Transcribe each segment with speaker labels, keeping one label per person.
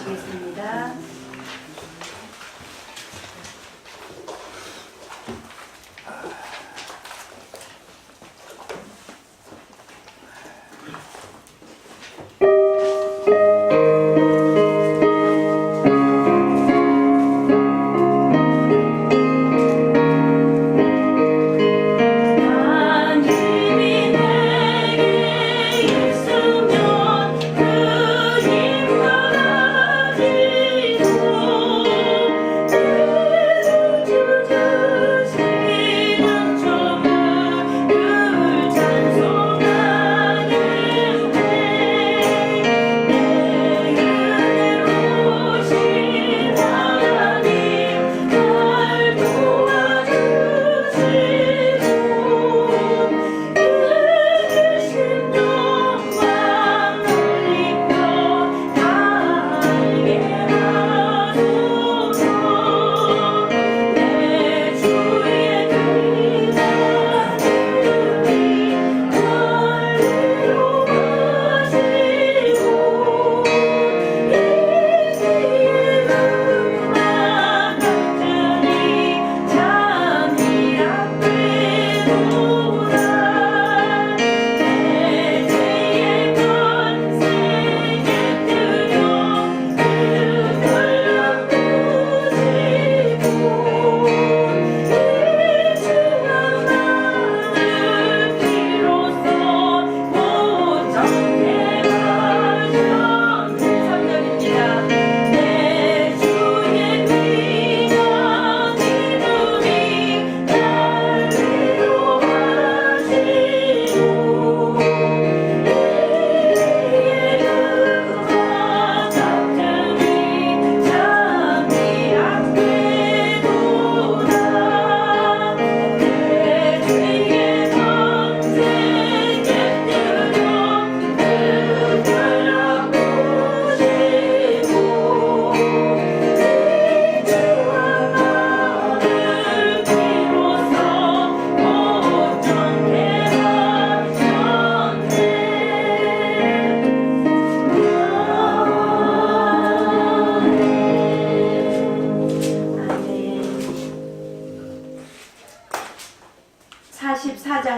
Speaker 1: 나누시겠습니다.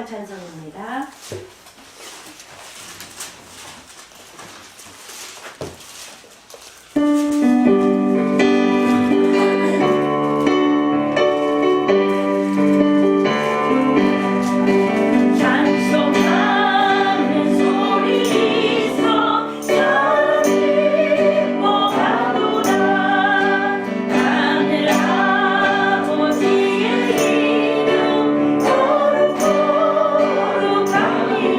Speaker 1: 찬송입니다.
Speaker 2: 거룩하니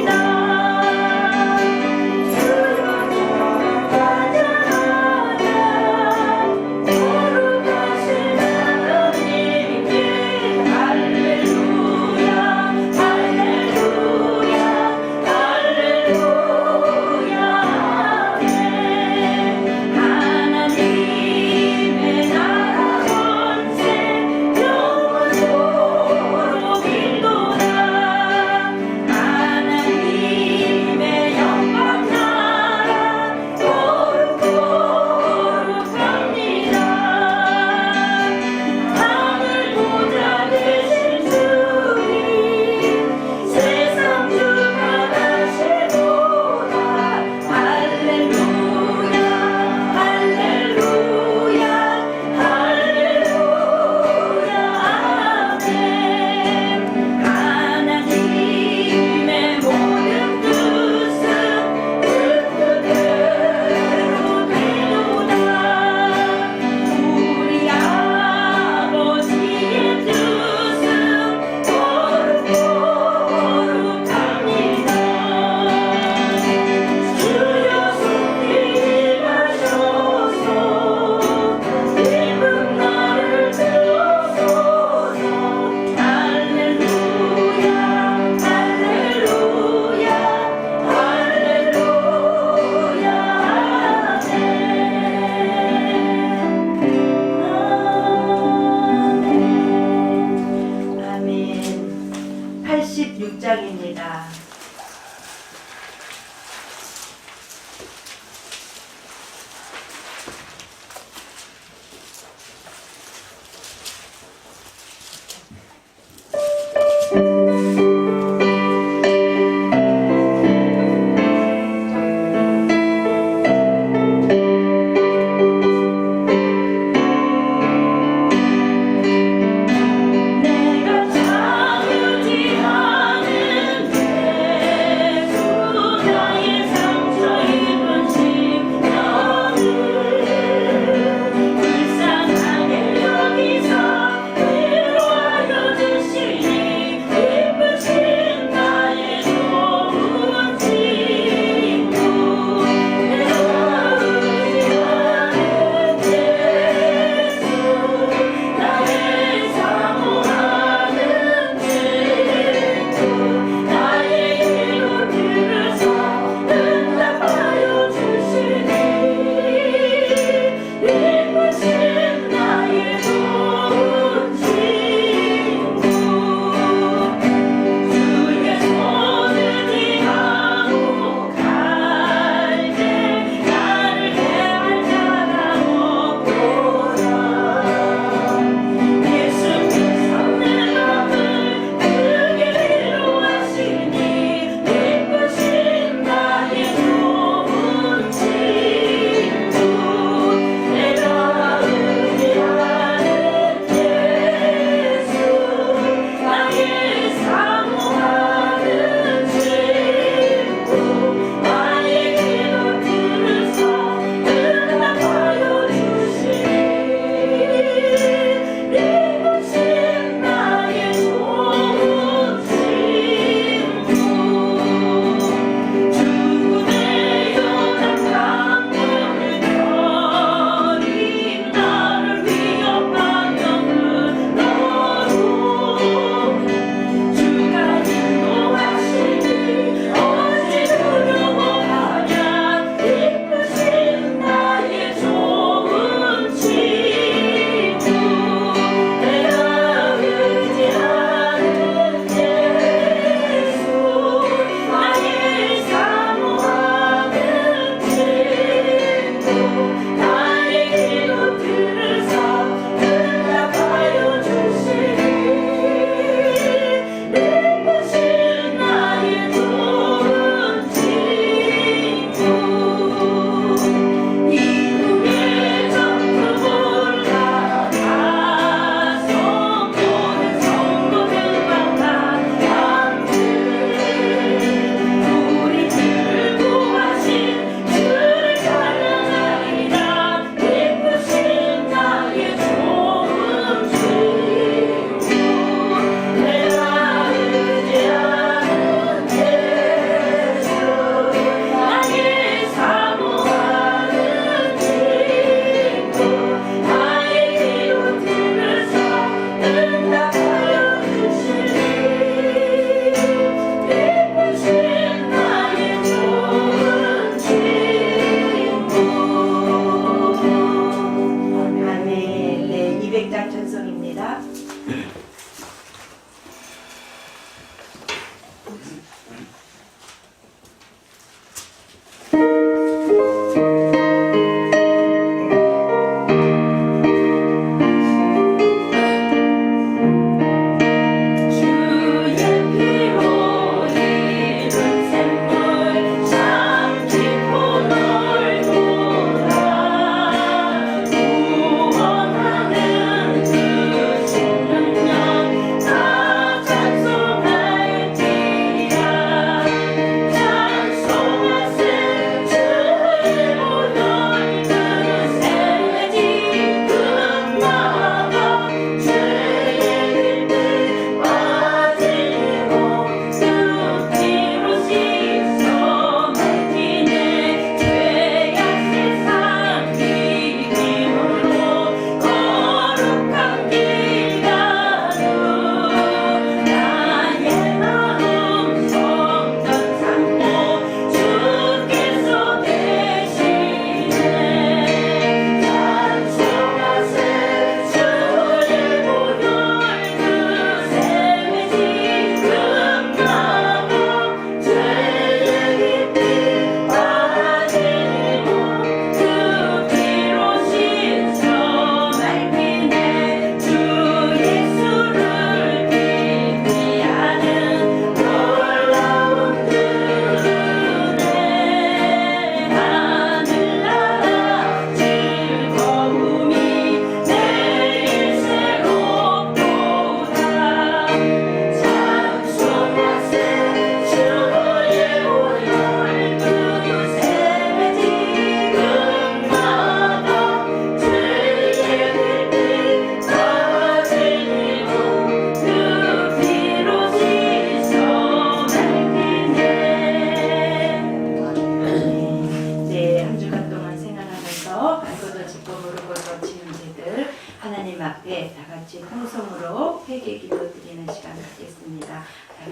Speaker 1: 알고도 짚고 모르고도 지은 죄들 하나님 앞에 다 같이 통성으로 회개 기도 드리는 시간 갖겠습니다. 다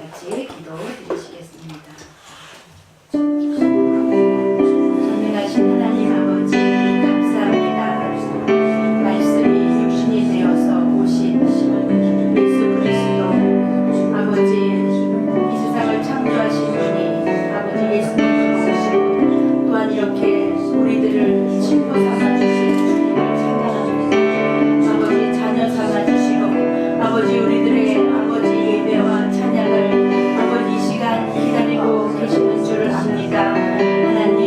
Speaker 1: 같이 기도 드리시겠습니다. 전능하신 하나님 아버지 감사합니다. 말씀이 육신이 되어서 오신 예수 그리스도 아버지 이 세상을 창조하신 분이 아버지 예수님을 오시고 또한 이렇게 우리들을 친구 삼아주신 주님을 찬양합니다. 아버지 자녀 삼아주시고 아버지 우리들의 아버지 예배와 찬양을 아버지 이 시간 기다리고 계시는 줄을 압니다. 하나님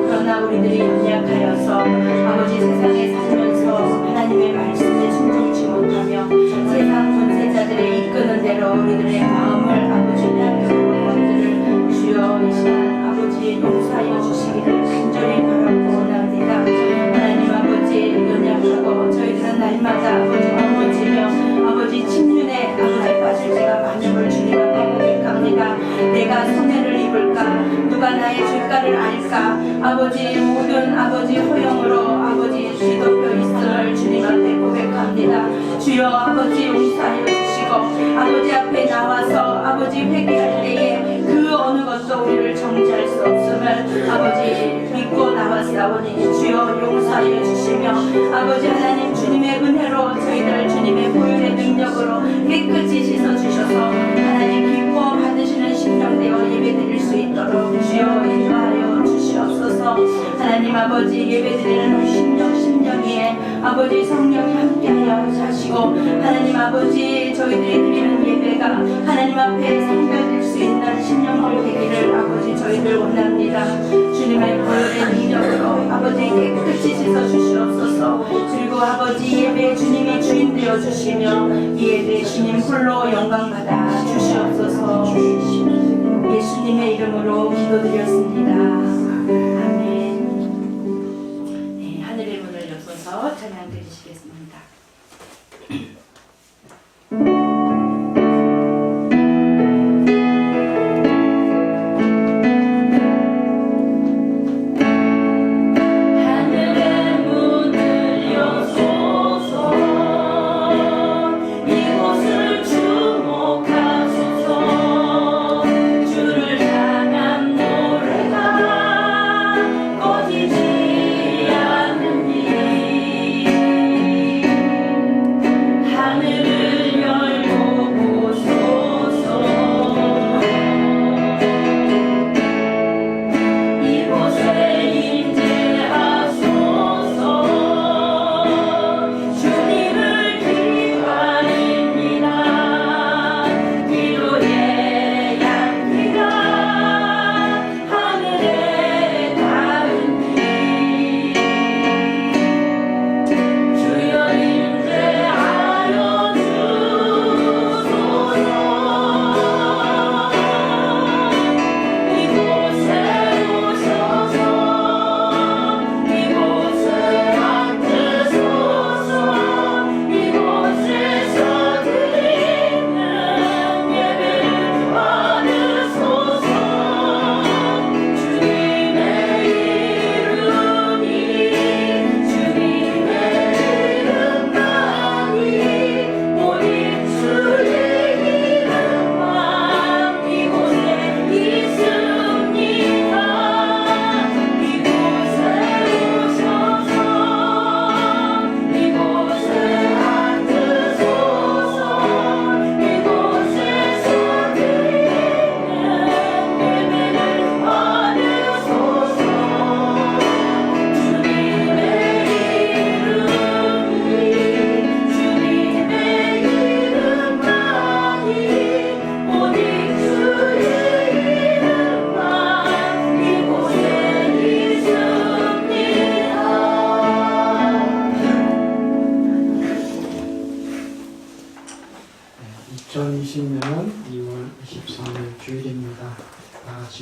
Speaker 1: 그러나 우리들이 연약하여서 아버지 세상에 살면서 하나님의 말씀에 순종치 못하며 세상 권세자들의 이끄는 대로 우리들의 마음을 아버지 빼앗겨버린 것들을 주여 이 시간 아버지 용서하여 주시기를 간절히 바라고 원합니다. 하나님 아버지 연약하고 저희들은 날마다 아버지 넘어지며 아버지 침륜에 아버지 빠질 때가 많음을 주님 앞에 고백합니다. 내가 손해를 입을까 누가 나의 죄가를 알까 아버지 모든 아버지 허영으로 아버지 뒤덮여 있음을 주님 앞에 고백합니다. 주여 아버지 용서하여 주시고 아버지 앞에 나와서 아버지 회개할 때에 그 어느 것도 우리를 정죄할 수 없음을 아버지 믿고 나왔사오니 주여 용서하여 주시며 아버지 하나님 주님의 은혜로 저희들 주님의 보혈의 능력으로 깨끗이 씻어주셔서 하나님 기뻐 받으시는 심령 되어 예배드릴 수 있도록 주여 인도하여 주시옵소서. 하나님 아버지 예배드리는 심령 위에 아버지 성령이 함께하여 자시고 하나님 아버지 저희들이 드리는 예배가 하나님 앞에 상달될 수 있는 심령들 되기를 아버지 저희들 원합니다. 주님의 보혈의 능력으로 아버지 깨끗이 씻어주시옵소서. 그리고 아버지 예배 주님이 주인 되어 주시며 이 예배 주님 홀로 영광 받아 주시옵소서. 예수님의 이름으로 기도드렸습니다. 아멘. 네, 하늘의 문을 여셔서 찬양 드리시겠습니다.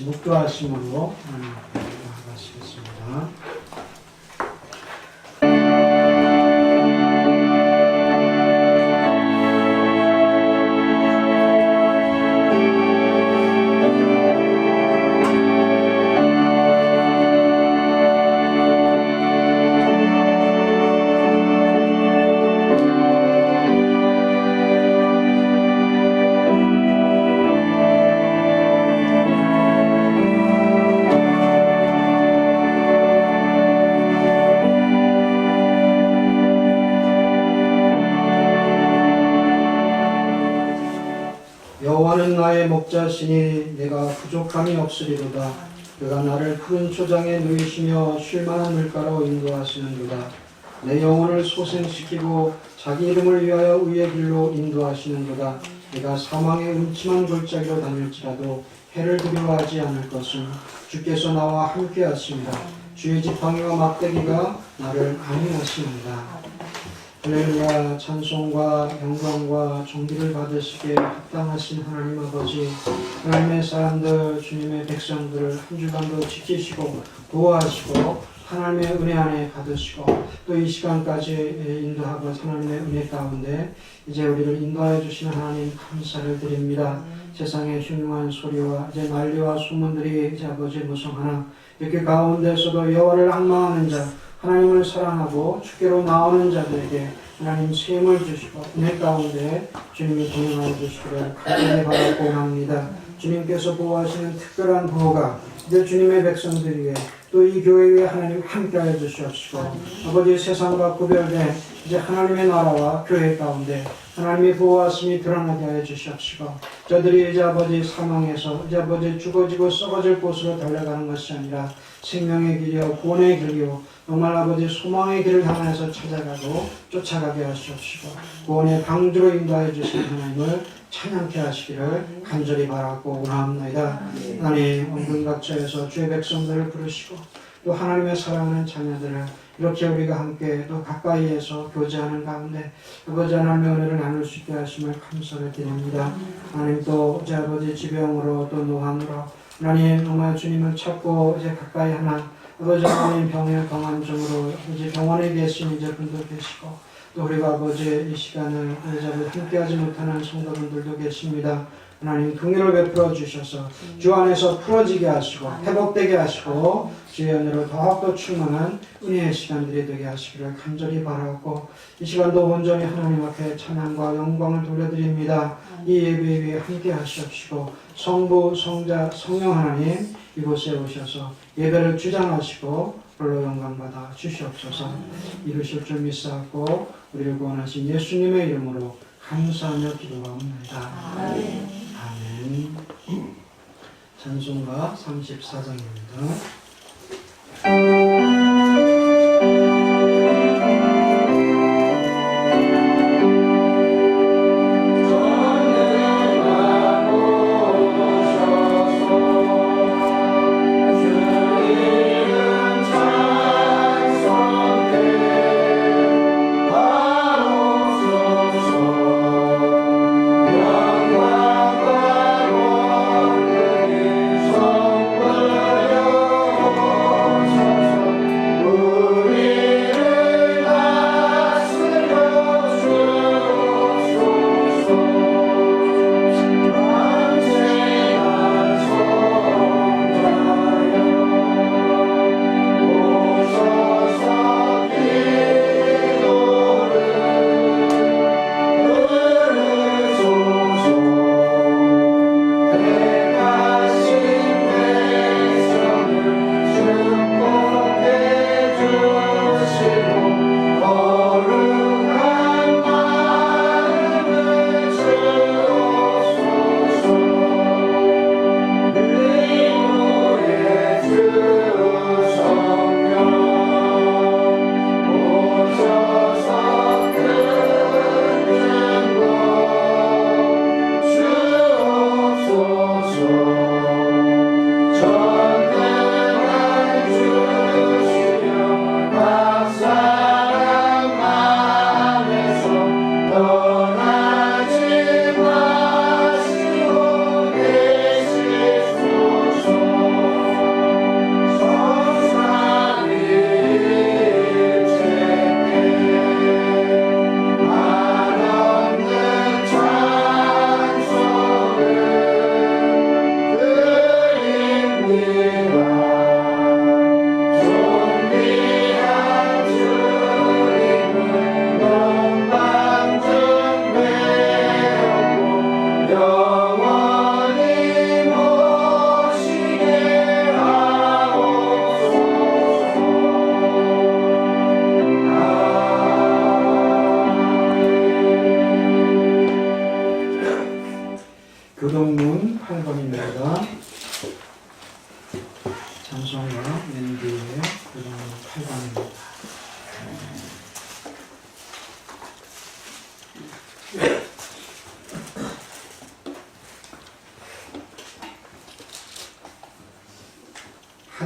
Speaker 2: 묵도하심으로 나가시겠습니다. 나의 목자시니 내가 부족함이 없으리로다. 그가 나를 푸른 초장에 누이시며 쉴만한 물가로 인도하시는도다. 내 영혼을 소생시키고 자기 이름을 위하여 의의 길로 인도하시는도다. 내가 사망의 음침한 골짜기로 다닐지라도 해를 두려워하지 않을 것은 주께서 나와 함께 하십니다. 주의 지팡이와 막대기가 나를 안위하십니다. 할렐루야. 찬송과 영광과 존귀를 받으시기에 합당하신 하나님 아버지, 하나님의 사람들, 주님의 백성들을 한 주간도 지키시고 보호하시고 하나님의 은혜 안에 받으시고 또 이 시간까지 인도하고 하나님의 은혜 가운데 이제 우리를 인도하여 주시는 하나님 감사를 드립니다. 세상의 흉흉한 소리와 이제 난리와 소문들이 이제 아버지 무성하나 이렇게 가운데서도 여호와를 앙망하는 자, 하나님을 사랑하고 주께로 나오는 자들에게 하나님 셈을 주시고 은혜 가운데 주님이 동행하여 주시기를 간절히 바라고 합니다. 주님께서 보호하시는 특별한 보호가 이제 주님의 백성들에게 또 이 교회에 하나님 함께하여 주시옵시고 아버지 세상과 구별된 이제 하나님의 나라와 교회 가운데 하나님의 보호하심이 드러나게 하여 주시옵시고 저들이 이제 아버지 사망에서 이제 아버지 죽어지고 썩어질 곳으로 달려가는 것이 아니라 생명의 길이요 구원의 길이요 정말 아버지 소망의 길을 향해서 찾아가고 쫓아가게 하시옵시고 구원의 방주로 인도하여 주신 하나님을 찬양케 하시기를 간절히 바라고 원합니다. 하나님 온 각처에서 주의 백성들을 부르시고 또 하나님의 사랑하는 자녀들을 이렇게 우리가 함께 또 가까이에서 교제하는 가운데 아버지 하나님의 은혜를 나눌 수 있게 하심을 감사를 드립니다. 하나님 또 이제 아버지 지병으로 또 노함으로 하나님 정말 주님을 찾고 이제 가까이 하나 아버지 하나님 병의 경환증으로 이제 병원에 계신 이제 분도 계시고 또 우리가 아버지 이 시간을 함께하지 못하는 성도분들도 계십니다. 하나님 긍휼을 베풀어 주셔서 주 안에서 풀어지게 하시고 회복되게 하시고 주의 은혜로 더욱더 충만한 은혜의 시간들이 되게 하시기를 간절히 바라고 이 시간도 온전히 하나님 앞에 찬양과 영광을 돌려드립니다. 이 예배 위에 함께 하시옵시고 성부, 성자, 성령 하나님 이곳에 오셔서 예배를 주장하시고 홀로 영광받아 주시옵소서. 이루실 줄 믿사옵고 우리를 구원하신 예수님의 이름으로 감사하며 기도하옵나이다. 아멘. 찬송가 34장입니다.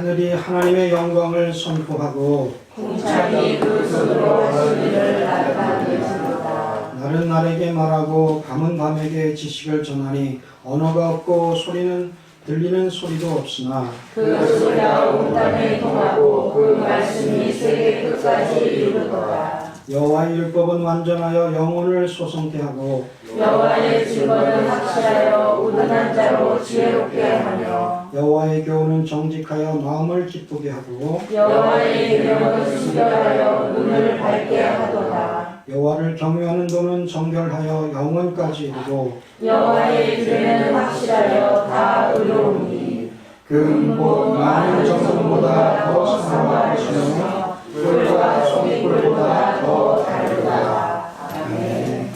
Speaker 2: 하늘이 하나님의 영광을 선포하고
Speaker 1: 궁창이 그 손으로 하신 일을 나타내시도다.
Speaker 2: 날은 날에게 말하고 밤은 밤에게 지식을 전하니 언어가 없고 소리는 들리는 소리도 없으나
Speaker 1: 그 소리가 온 땅에 통하고 그 말씀이 세계 끝까지 이르도다.
Speaker 2: 여호와의 율법은 완전하여 영혼을 소성케 하고
Speaker 1: 여호와의 증거는 확실하여 우둔한 자로 지혜롭게 하며
Speaker 2: 여호와의 교훈은 정직하여 마음을 기쁘게 하고
Speaker 1: 여호와의 계명은 순결하여 눈을 밝게 하도다.
Speaker 2: 여호와를 경외하는 도는 정결하여 영원까지 이르고
Speaker 1: 여호와의 규례는 확실하여 다 의로우니
Speaker 2: 그 많은 정성보다 더 사랑하시며 꿀과 송이꿀보다 더 다르다.
Speaker 1: 아멘.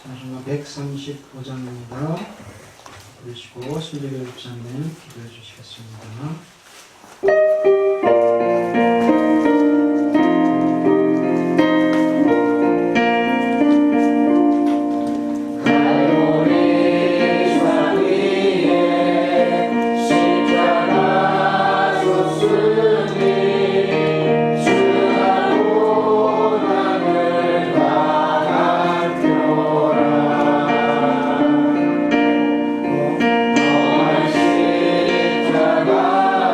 Speaker 2: 잠시만 135장입니다. 그러시고 신재교 목사님 기도해 주시겠습니다.
Speaker 3: 십자가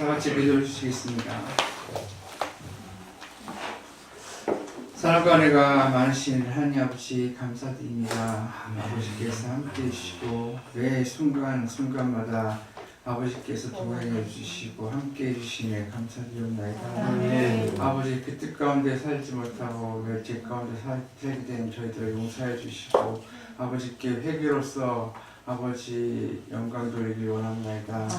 Speaker 3: 다 같이 기도해 주시겠습니다. 사랑과 은혜가 많으신 하나님 아버지 감사드립니다. 아버지께서 함께 해주시고 매 순간순간마다 아버지께서 동행해 주시고 함께 해주시네 감사드립니다. 아버지 그 뜻 가운데 살지 못하고 멸죄 가운데 살게 된 저희들을 용서해 주시고 아버지께 회개로서 아버지 영광 돌리기 원합니다.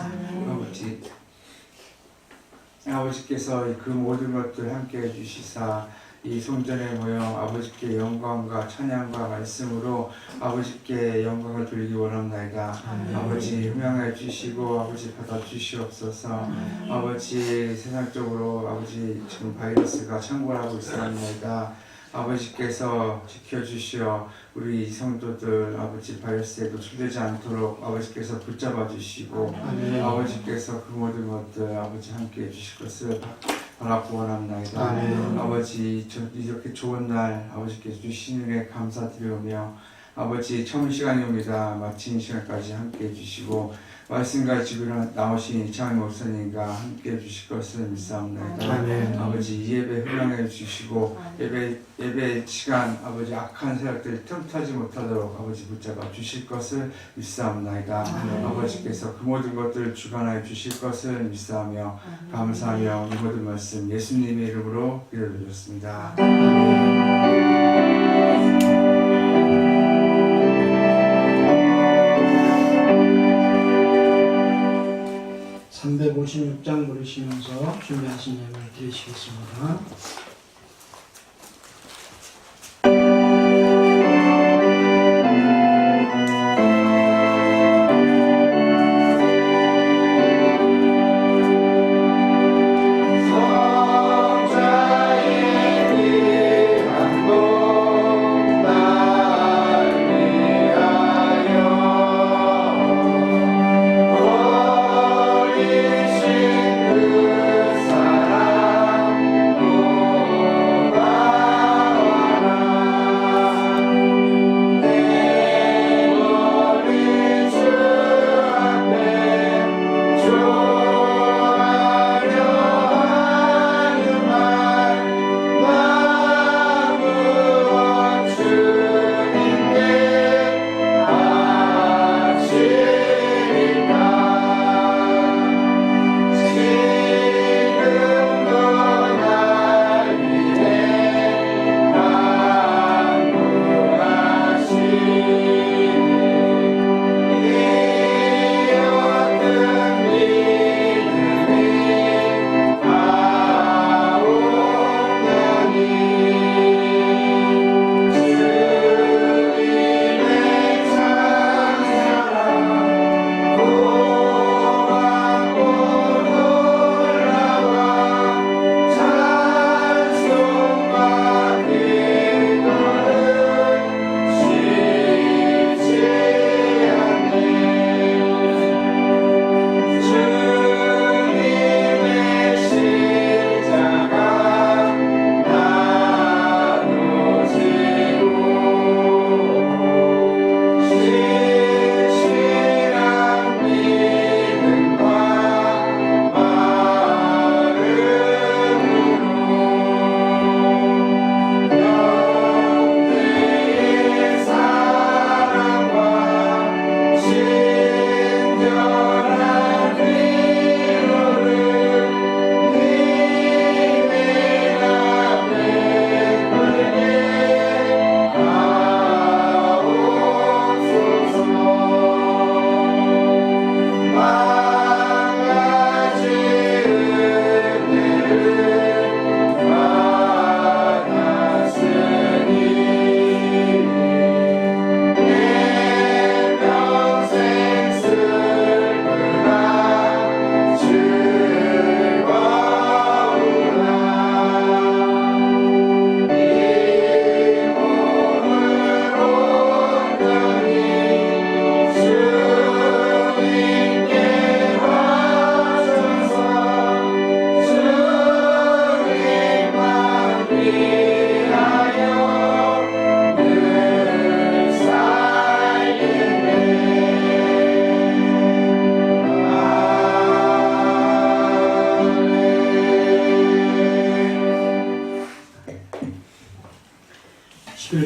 Speaker 3: 아버지께서 그 모든 것들 함께 해주시사 이 성전에 모여 아버지께 영광과 찬양과 말씀으로 아버지께 영광을 돌리기 원합니다. 아버지 흠양해 주시고 아버지 받아 주시옵소서. 아버지 세상적으로 아버지 지금 바이러스가 창궐하고 있습니다. 아버지께서 지켜주시어 우리 성도들 아버지 바이러스에 노출되지 않도록 아버지께서 붙잡아 주시고 아버지께서 그 모든 것들 아버지 함께 해주실 것을 바라고 원합니다. 아버지 이렇게 좋은 날 아버지께서 주시는 게 감사드리오며 아버지 처음 시간이 옵니다. 마치는 시간까지 함께 해주시고 말씀과 집으로 나오신 이창희 목사님과 함께 해주실 것을 믿사옵나이다. 아버지 이 예배 흠양해 주시고 예배 시간 아버지 악한 세력들이 틈타지 못하도록 아버지 붙잡아 주실 것을 믿사옵나이다. 아버지께서 그 모든 것들을 주관하여 주실 것을 믿사오며 감사하며 이 모든 말씀 예수님의 이름으로 기도드렸습니다.
Speaker 2: 356장 부르시면서 준비하신 예물 드리시겠습니다.
Speaker 4: 사랑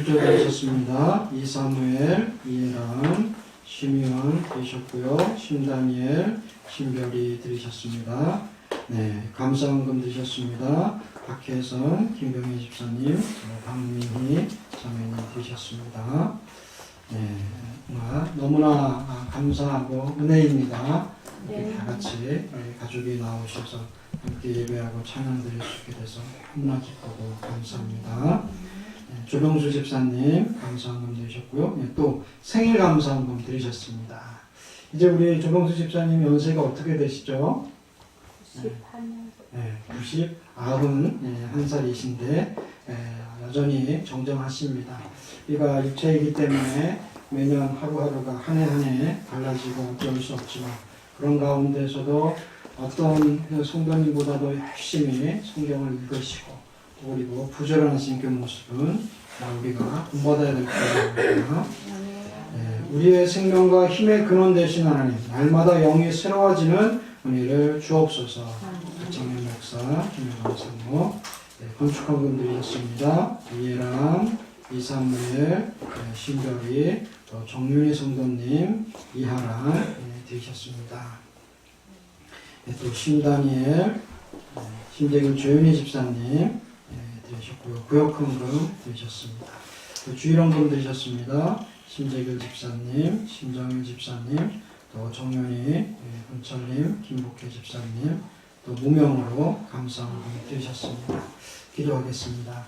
Speaker 2: 50절 되셨습니다. 이사무엘, 이해람, 심의원 되셨고요. 심다니엘, 심별이 들으셨습니다. 네, 감사원금 드셨습니다. 박혜선, 김병희 집사님, 박민희 자매님 드셨습니다. 네, 너무나 감사하고 은혜입니다. 이렇게 다 같이 가족이 나오셔서 함께 예배하고 찬양 드릴 수 있게 돼서 너무나 기쁘고 감사합니다. 네, 조병수 집사님 감사원금 드리셨고요. 네, 또 생일 감사원금 드리셨습니다. 이제 우리 조병수 집사님 연세가 어떻게 되시죠? 91살이신데 여전히 정정하십니다. 우리가 육체이기 때문에 매년 하루하루가 한 해 한 해 달라지고 어쩔 수 없지만 그런 가운데서도 어떤 성도님보다도 열심히 성경을 읽으시고 그리고 부지런하신 그 모습은 우리가 본받아야 될 것입니다. 우리의 생명과 힘의 근원 되신 하나님, 날마다 영이 새로워지는 은혜를 주옵소서. 박정현 목사, 김영환 사모, 건축헌금 드리셨습니다. 이해람, 이사무엘, 신별이, 또 정윤희 성도님, 이하랑 드리셨습니다. 또 신다니엘, 심재근 조윤희 집사님 드리셨고요. 구역헌금 드리셨습니다. 또 주일헌금 드리셨습니다. 심재근 집사님, 심정일 집사님, 또 정윤희, 은철님, 김복혜 집사님, 또 무명으로 감사헌금 드리셨습니다. 기도하겠습니다.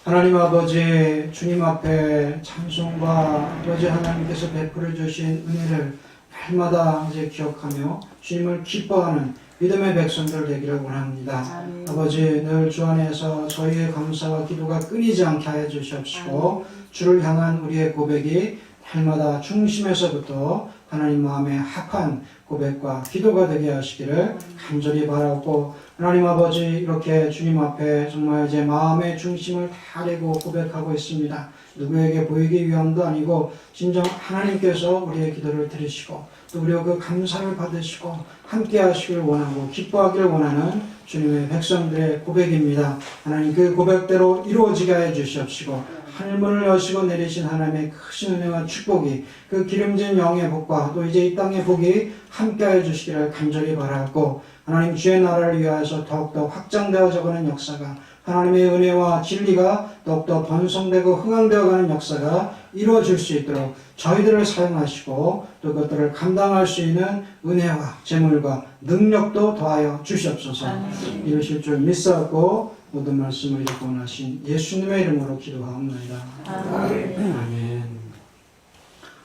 Speaker 2: 하나님 아버지, 주님 앞에 찬송과 아버지 하나님께서 베풀어 주신 은혜를 날마다 이제 기억하며 주님을 기뻐하는 믿음의 백성들 되기를 원합니다. 아멘. 아버지, 늘 주 안에서 저희의 감사와 기도가 끊이지 않게 하여 주시옵시고 주를 향한 우리의 고백이 날마다 중심에서부터 하나님 마음에 합한 고백과 기도가 되게 하시기를 간절히 바라고, 하나님 아버지, 이렇게 주님 앞에 정말 제 마음의 중심을 다리고 고백하고 있습니다. 누구에게 보이기 위함도 아니고 진정 하나님께서 우리의 기도를 들으시고 또 우리의 그 감사를 받으시고 함께 하시길 원하고 기뻐하기를 원하는 주님의 백성들의 고백입니다. 하나님, 그 고백대로 이루어지게 해 주시옵시고 하늘문을 여시고 내리신 하나님의 크신 은혜와 축복이, 그 기름진 영의 복과 또 이제 이 땅의 복이 함께하여 주시기를 간절히 바라고, 하나님 주의 나라를 위하여서 더욱더 확장되어져 가는 역사가, 하나님의 은혜와 진리가 더욱더 번성되고 흥황되어가는 역사가 이루어질 수 있도록 저희들을 사용하시고 또 그것들을 감당할 수 있는 은혜와 재물과 능력도 더하여 주시옵소서. 이루실 줄 믿사옵고 모든 말씀을 읽고 원하신 예수님의 이름으로 기도하옵나이다. 아멘.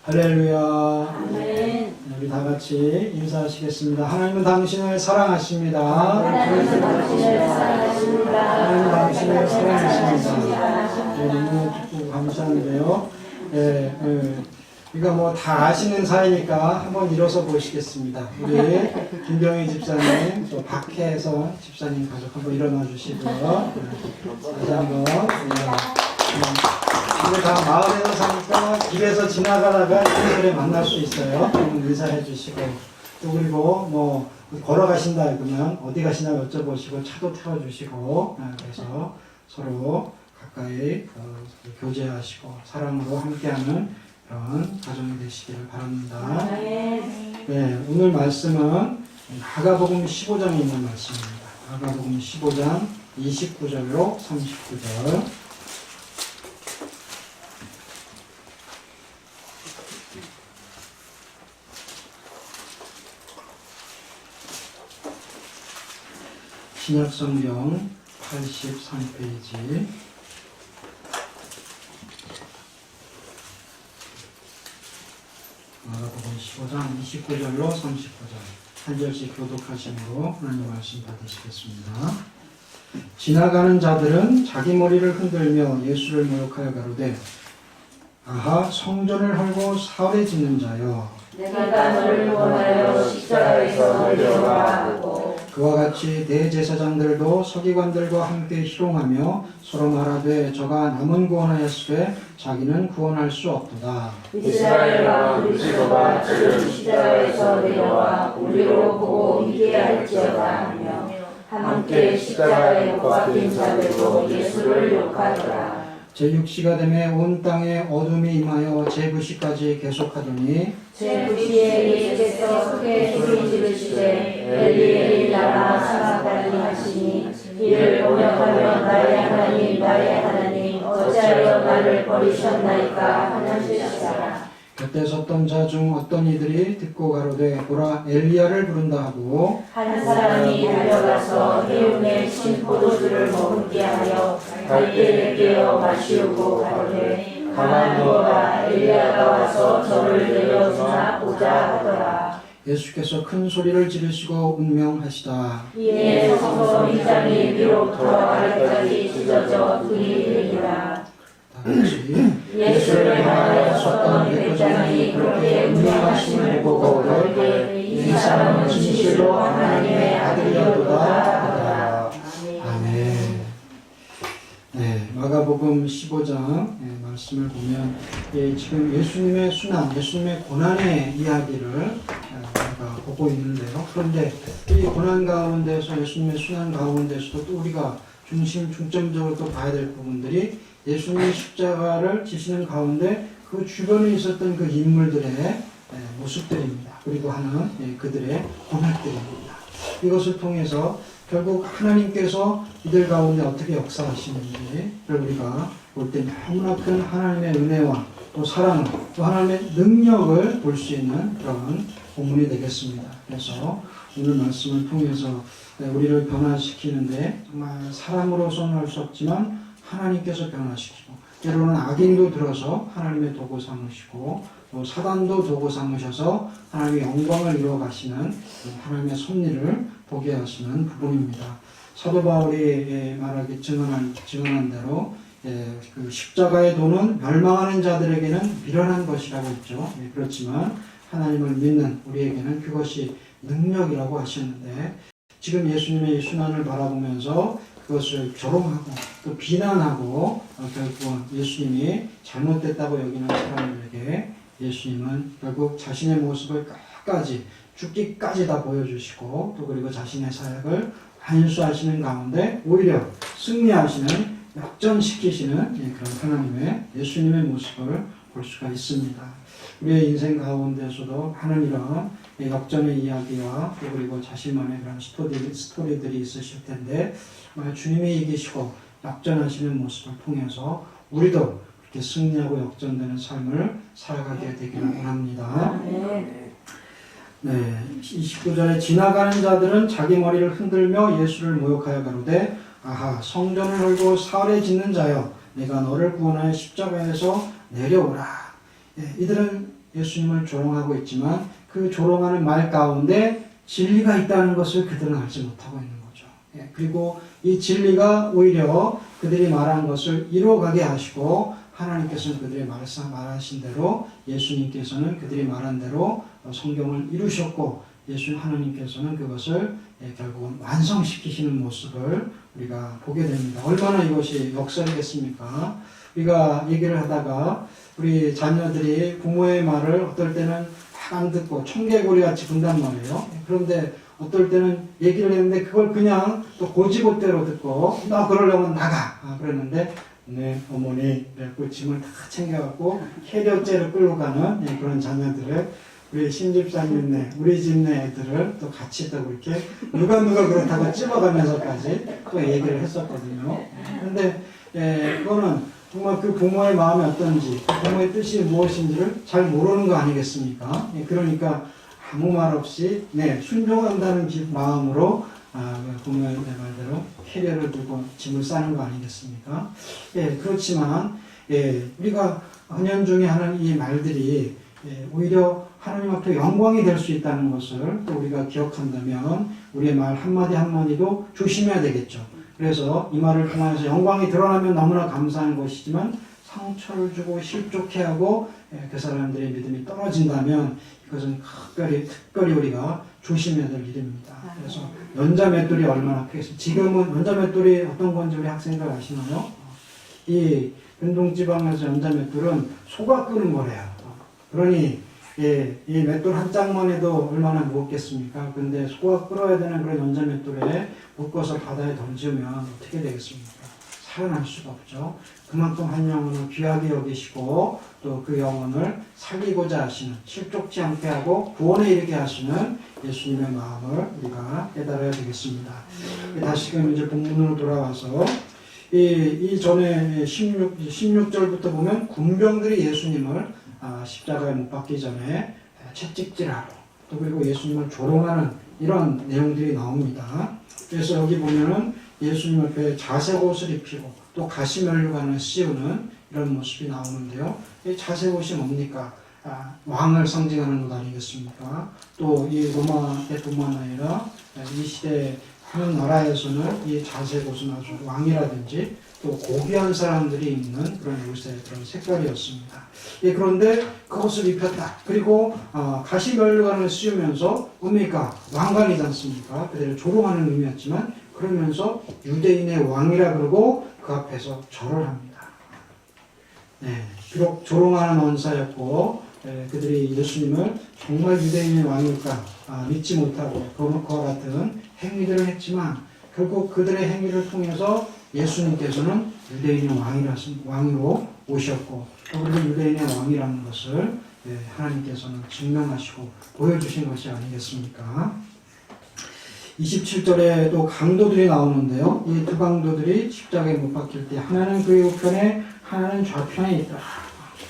Speaker 2: 할렐루야.
Speaker 1: 아멘.
Speaker 2: 우리 다 같이 인사하시겠습니다. 하나님은 당신을 사랑하십니다.
Speaker 1: 하나님은 당신을 사랑하십니다.
Speaker 2: 하나님은 당신을 사랑하십니다. 너무 기쁘고 감사한데요. 우리가 뭐 다 아시는 사이니까 한번 일어서 보시겠습니다. 우리 김병희 집사님, 또 박혜선 집사님 가족 한번 일어나 주시고요. 다시 한번. 우리 다 마을에서 사니까 길에서 지나가다가 이분들에 만날 수 있어요. 인사해 주시고, 또 그리고 뭐 걸어가신다 그러면 어디 가시나 여쭤보시고 차도 태워주시고, 그래서 서로 가까이 교제하시고 사랑으로 함께하는 그런 가정이 되시기를 바랍니다. 네, 오늘 말씀은 마가복음 15장에 있는 말씀입니다. 마가복음 15장 29절로 39절. 신약성경 83페이지. 마가복음 15장 29절로 39절 한 절씩 교독하심으로 하나님 말씀 받으시겠습니다. 지나가는 자들은 자기 머리를 흔들며 예수를 모욕하여 가로되, 아하, 성전을 헐고 사흘에 짓는 자여,
Speaker 1: 내가 너를 원하여 십자가에서 내려오라 하고,
Speaker 2: 그와 같이 대제사장들도 서기관들과 함께 희롱하며 서로 말하되, 저가 남은 구원하였으되 자기는 구원할 수 없도다.
Speaker 1: 이스라엘 왕 그리스도가 저를 십자가에서 내려와 우리로 보고 믿게 할지어다 하며 함께 십자가에 못 박힌 자들도 예수를 욕하더라.
Speaker 2: 제6시가 되매 온 땅에 어둠이 임하여 제9시까지 계속하더니
Speaker 1: 제9시에 예수께서 크게 소리 지르시되 엘리 엘리 라마 사박달리 하시니 이를 번역하면 나의 하나님 나의 하나님 어찌하여 나를 버리셨나이까 하나시시라.
Speaker 2: 곁에 섰던 자 중 어떤 이들이 듣고 가로되 보라 엘리야를 부른다 하고
Speaker 1: 한 사람이 달려가서 해운의 신 포도주를 머금게 하여 갈대를 깨어 마시우고 가로되 가만 두어라 엘리야가 와서 저를 내려주나 보자 하더라.
Speaker 2: 예수께서 큰 소리를 지르시고 운명하시다.
Speaker 1: 이에 서서 휘장이 위로부터 아래까지 찢어져 둘이 되니라.
Speaker 2: 다같이
Speaker 1: 예수를 향하여 섰던 백장이 그렇게 운명하심을 보고 그에게 이 사람은 진실로 하나님의 아들이었도다 하더라.
Speaker 2: 아멘. 네, 마가복음 15장 말씀을 보면 지금 예수님의 순환, 예수님의 고난의 이야기를 우리가 보고 있는데요. 그런데 이 고난 가운데서 예수님의 순환 가운데서도 또 우리가 중점적으로 또 봐야 될 부분들이 예수님의 십자가를 지시는 가운데 그 주변에 있었던 그 인물들의 모습들입니다. 그리고 하는 그들의 고백들입니다. 이것을 통해서 결국 하나님께서 이들 가운데 어떻게 역사하시는지를 우리가 볼 때 너무나 큰 하나님의 은혜와 또 사랑, 또 하나님의 능력을 볼 수 있는 그런 본문이 되겠습니다. 그래서 오늘 말씀을 통해서 우리를 변화시키는데 정말 사람으로서는 할 수 없지만 하나님께서 변화시키고 때로는 악인도 들어서 하나님의 도구 삼으시고 또 사단도 도구 삼으셔서 하나님의 영광을 이루어 가시는 하나님의 섭리를 보게 하시는 부분입니다. 사도 바울이 증언한 대로 그 십자가의 도는 멸망하는 자들에게는 미련한 것이라고 했죠. 그렇지만 하나님을 믿는 우리에게는 그것이 능력이라고 하셨는데 지금 예수님의 순환을 바라보면서 그것을 조롱하고 또 비난하고 결국은 예수님이 잘못됐다고 여기는 사람들에게 예수님은 결국 자신의 모습을 끝까지 죽기까지 다 보여주시고 또 그리고 자신의 사역을 완수하시는 가운데 오히려 승리하시는 역전시키시는 그런 하나님의 예수님의 모습을 볼 수가 있습니다. 우리의 인생 가운데서도 많은 이런 역전의 이야기와 또 그리고 자신만의 그런 스토리들이 있으실 텐데 주님이 이기시고 역전하시는 모습을 통해서 우리도 그렇게 승리하고 역전되는 삶을 살아가게 되기를 원합니다. 네, 29절에 지나가는 자들은 자기 머리를 흔들며 예수를 모욕하여 가로되 아하 성전을 헐고 사흘에 짓는 자여 내가 너를 구원하여 십자가에서 내려오라. 이들은 예수님을 조롱하고 있지만 그 조롱하는 말 가운데 진리가 있다는 것을 그들은 알지 못하고 있는 거죠. 그리고 이 진리가 오히려 그들이 말한 것을 이루어가게 하시고 하나님께서는 그들이 말하신 대로 예수님께서는 그들이 말한 대로 성경을 이루셨고 하나님께서는 그것을 결국은 완성시키시는 모습을 우리가 보게 됩니다. 얼마나 이것이 역설이겠습니까? 우리가 얘기를 하다가 우리 자녀들이 부모의 말을 어떨 때는 안 듣고 청개구리 같이 군단 말이에요. 그런데 어떨 때는 얘기를 했는데 그걸 그냥 또 고지고대로 듣고 너 그러려면 나가 그랬는데 네 어머니 그래갖고 짐을 다 챙겨갖고 캐리어째로 끌고 가는 그런 자녀들을 우리 신집사님 우리 집 내 애들을 또 같이 또 이렇게 누가 그렇다고 찝어가면서까지 또 얘기를 했었거든요. 그런데 그거는 정말 그 부모의 마음이 어떤지, 그 부모의 뜻이 무엇인지를 잘 모르는 거 아니겠습니까? 그러니까 아무 말 없이 순종한다는 마음으로 부모의 말대로 캐리어를 들고 짐을 싸는 거 아니겠습니까? 그렇지만 우리가 은연중에 하는 이 말들이 오히려 하나님 앞에 영광이 될 수 있다는 것을 또 우리가 기억한다면 우리의 말 한마디 한마디도 조심해야 되겠죠. 그래서 이 말을 통해서 영광이 드러나면 너무나 감사한 것이지만 상처를 주고 실족해 하고 그 사람들의 믿음이 떨어진다면 이것은 특별히 우리가 조심해야 될 일입니다. 그래서 연자맷돌이 얼마나 크겠습니까? 지금은 연자맷돌이 어떤 건지 우리 학생들 아시나요? 이 변동지방에서 연자맷돌은 소가 끄는 거래요. 그러니 이 맷돌 한 짝만 해도 얼마나 무겁겠습니까? 근데 소가 끌어야 되는 그런 연자맷돌에 묶어서 바다에 던지면 어떻게 되겠습니까? 살아날 수가 없죠. 그만큼 한 영혼을 귀하게 여기시고 또 그 영혼을 살리고자 하시는, 실족지 않게 하고 구원에 이르게 하시는 예수님의 마음을 우리가 깨달아야 되겠습니다. 다시금 이제 본문으로 돌아와서 이 전에 16절부터 보면 군병들이 예수님을 십자가에 못 박기 전에 채찍질하고 또 그리고 예수님을 조롱하는 이런 내용들이 나옵니다. 그래서 여기 보면은 예수님 옆에 자색 옷을 입히고 또 가시면류관을 씌우는 이런 모습이 나오는데요. 이 자색 옷이 뭡니까? 왕을 상징하는 것 아니겠습니까? 또 이 로마 때뿐만 아니라 이 시대 하는 나라에서는 이 자색 옷은 아주 왕이라든지 또 고귀한 사람들이 입는 그런 옷의 그런 색깔이었습니다. 그런데 그것을 입혔다. 그리고 가시면류관을 씌우면서 뭡니까? 왕관이지 않습니까? 그대로 조롱하는 의미였지만 그러면서 유대인의 왕이라 그러고 그 앞에서 절을 합니다. 네, 비록 조롱하는 언사였고 그들이 예수님을 정말 유대인의 왕일까 믿지 못하고 그와 같은 행위들을 했지만 결국 그들의 행위를 통해서 예수님께서는 유대인의 왕으로 오셨고 또 그리고 유대인의 왕이라는 것을 하나님께서는 증명하시고 보여주신 것이 아니겠습니까? 27절에도 강도들이 나오는데요. 이 두 강도들이 십자가에 못 박힐 때 하나는 그의 우편에 하나는 좌편에 있더라.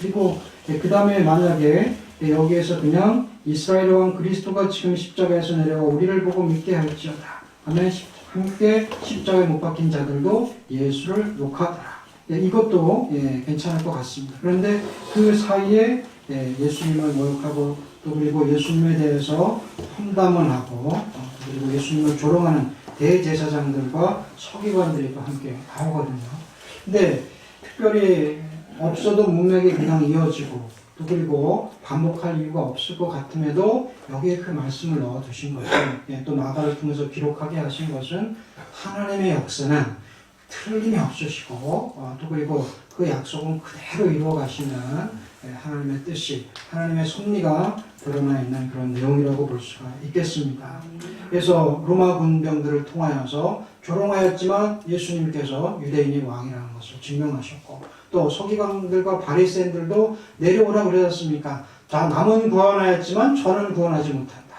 Speaker 2: 그리고 그 다음에 만약에 여기에서 그냥 이스라엘 왕 그리스도가 지금 십자가에서 내려와 우리를 보고 믿게 할지어다 하면 함께 십자가에 못 박힌 자들도 예수를 욕하더라. 이것도 괜찮을 것 같습니다. 그런데 그 사이에 예수님을 모욕하고 또 그리고 예수님에 대해서 험담을 하고 그리고 예수님을 조롱하는 대제사장들과 서기관들이 또 함께 나오거든요. 근데 특별히 없어도 문맥이 그냥 이어지고 또 그리고 반복할 이유가 없을 것 같음에도 여기에 그 말씀을 넣어두신 것은 또 마가를 통해서 기록하게 하신 것은 하나님의 역사는 틀림이 없으시고 또 그리고 그 약속은 그대로 이루어가시는 하나님의 뜻이 하나님의 섭리가 드러나 있는 그런 내용이라고 볼 수가 있겠습니다. 그래서 로마 군병들을 통하여서 조롱하였지만 예수님께서 유대인의 왕이라는 것을 증명하셨고 또 서기관들과 바리새인들도 내려오라 그러셨습니까? 자, 남은 구원하였지만 저는 구원하지 못한다.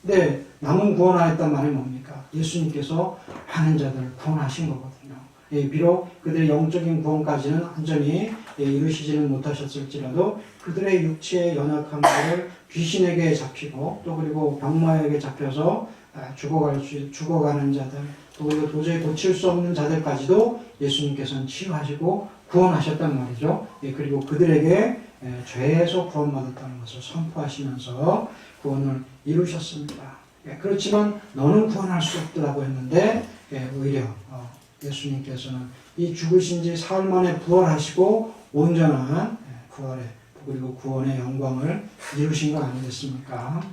Speaker 2: 네, 남은 구원하였단 말이 뭡니까? 예수님께서 많은 자들을 구원하신 거거든요. 비록 그들의 영적인 구원까지는 완전히 이루시지는 못하셨을지라도 그들의 육체의 연약함들을 귀신에게 잡히고 또 그리고 병마에게 잡혀서 죽어가는 자들 또 그리고 도저히 고칠 수 없는 자들까지도 예수님께서는 치유하시고 구원하셨단 말이죠. 그리고 그들에게 죄에서 구원받았다는 것을 선포하시면서 구원을 이루셨습니다. 그렇지만 너는 구원할 수 없더라고 했는데 오히려 예수님께서는 이 죽으신 지 사흘 만에 부활하시고 온전한 부활의 그리고 구원의 영광을 이루신 거 아니겠습니까?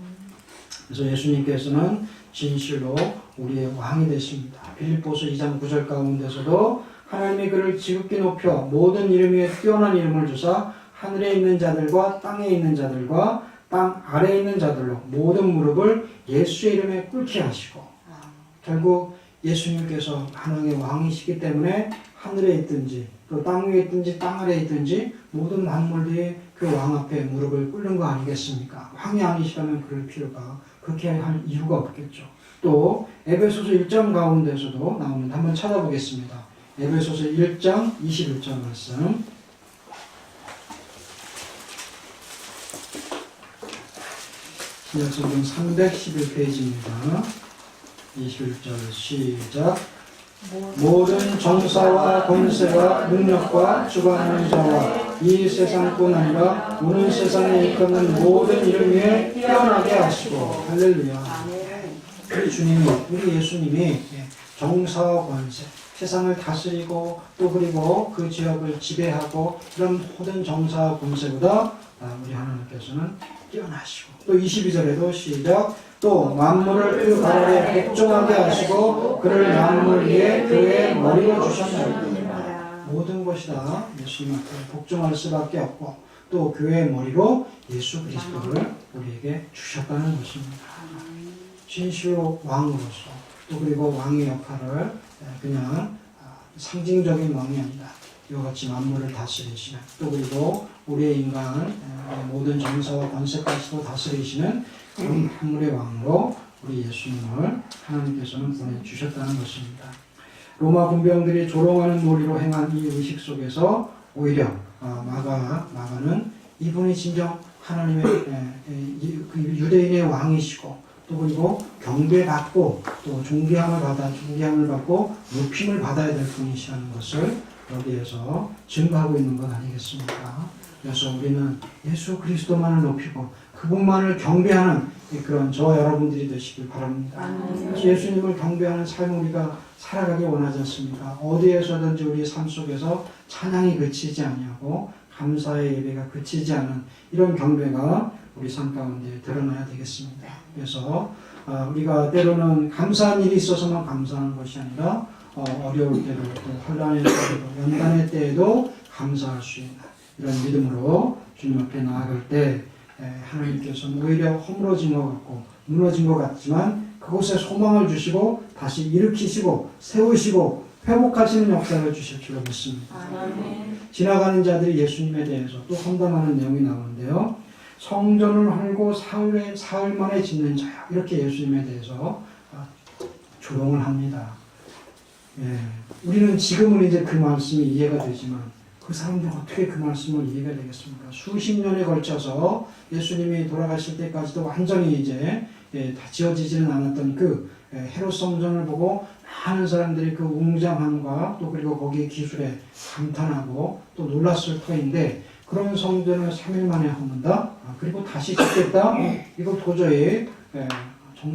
Speaker 2: 그래서 예수님께서는 진실로 우리의 왕이 되십니다. 빌립보서 2장 9절 가운데서도 하나님이 그를 지극히 높여 모든 이름 위에 뛰어난 이름을 주사 하늘에 있는 자들과 땅에 있는 자들과 땅 아래에 있는 자들로 모든 무릎을 예수의 이름에 꿇게 하시고 결국 예수님께서 만왕의 왕이시기 때문에 하늘에 있든지 또 땅 위에 있든지 땅 아래에 있든지 모든 만물들이 그 왕 앞에 무릎을 꿇는 거 아니겠습니까? 왕이 아니시라면 그럴 필요가 그렇게 할 이유가 없겠죠. 또 에베소서 1장 가운데서도 나오는데 한번 찾아보겠습니다. 에베소서 1장 21절 말씀 신약성경 311페이지입니다. 21절 시작. 모든 정사와 권세와 능력과 주관하는 자와 이 세상뿐 아니라 오는 세상에 일컫는 모든 이름 위에 뛰어나게 하시고 할렐루야. 우리 주님이 우리 예수님이 정사와 권세 세상을 다스리고 또 그리고 그 지역을 지배하고 이런 모든 정사와 권세보다 우리 하나님께서는 뛰어나시고 또 22절에도 시작. 또 만물을 그 발 아래 복종하게 하시고 그를 만물 위에 그의 머리로 주셨나이다. 모든 것이 다 예수님 앞에 복종할 수밖에 없고 또 교회의 머리로 예수 그리스도를 우리에게 주셨다는 것입니다. 진실로 왕으로서 또 그리고 왕의 역할을 그냥 상징적인 왕이 아니라 이와 같이 만물을 다스리시는 또 그리고 우리의 인간 모든 정사와 권세까지도 다스리시는 그런 만물의 왕으로 우리 예수님을 하나님께서는 보내주셨다는 것입니다. 로마 군병들이 조롱하는 놀이로 행한 이 의식 속에서 오히려 마가는 이분이 진정 하나님의 유대인의 왕이시고 또 그리고 경배받고 또 존귀함을 받고 높임을 받아야 될 분이시라는 것을 여기에서 증거하고 있는 것 아니겠습니까? 그래서 우리는 예수 그리스도만을 높이고 그분만을 경배하는 그런 저와 여러분들이 되시길 바랍니다. 예수님을 경배하는 삶을 우리가 살아가기 원하지 않습니까? 어디에서든지 우리의 삶 속에서 찬양이 그치지 아니하고 감사의 예배가 그치지 않은 이런 경배가 우리 삶 가운데 드러나야 되겠습니다. 그래서 우리가 때로는 감사한 일이 있어서만 감사하는 것이 아니라 어려울 때도 또 혼란의 때도 연단의 때에도 감사할 수 있는 이런 믿음으로 주님 앞에 나아갈 때 하나님께서는 오히려 허물어진 것 같고 무너진 것 같지만 그곳에 소망을 주시고 다시 일으키시고 세우시고 회복하시는 역사를 주실 줄로 믿습니다. 지나가는 자들이 예수님에 대해서 또 험담하는 내용이 나오는데요. 성전을 헐고 사흘 만에 짓는 자야. 이렇게 예수님에 대해서 조롱을 합니다. 우리는 지금은 이제 그 말씀이 이해가 되지만 그 사람들은 어떻게 그 말씀을 이해가 되겠습니까? 수십 년에 걸쳐서 예수님이 돌아가실 때까지도 완전히 이제 다 지어지지는 않았던 그 헤롯 성전을 보고 많은 사람들이 그 웅장함과 또 그리고 거기의 기술에 감탄하고 또 놀랐을 터인데 그런 성전을 3일 만에 허문다? 그리고 다시 짓겠다? 이거 도저히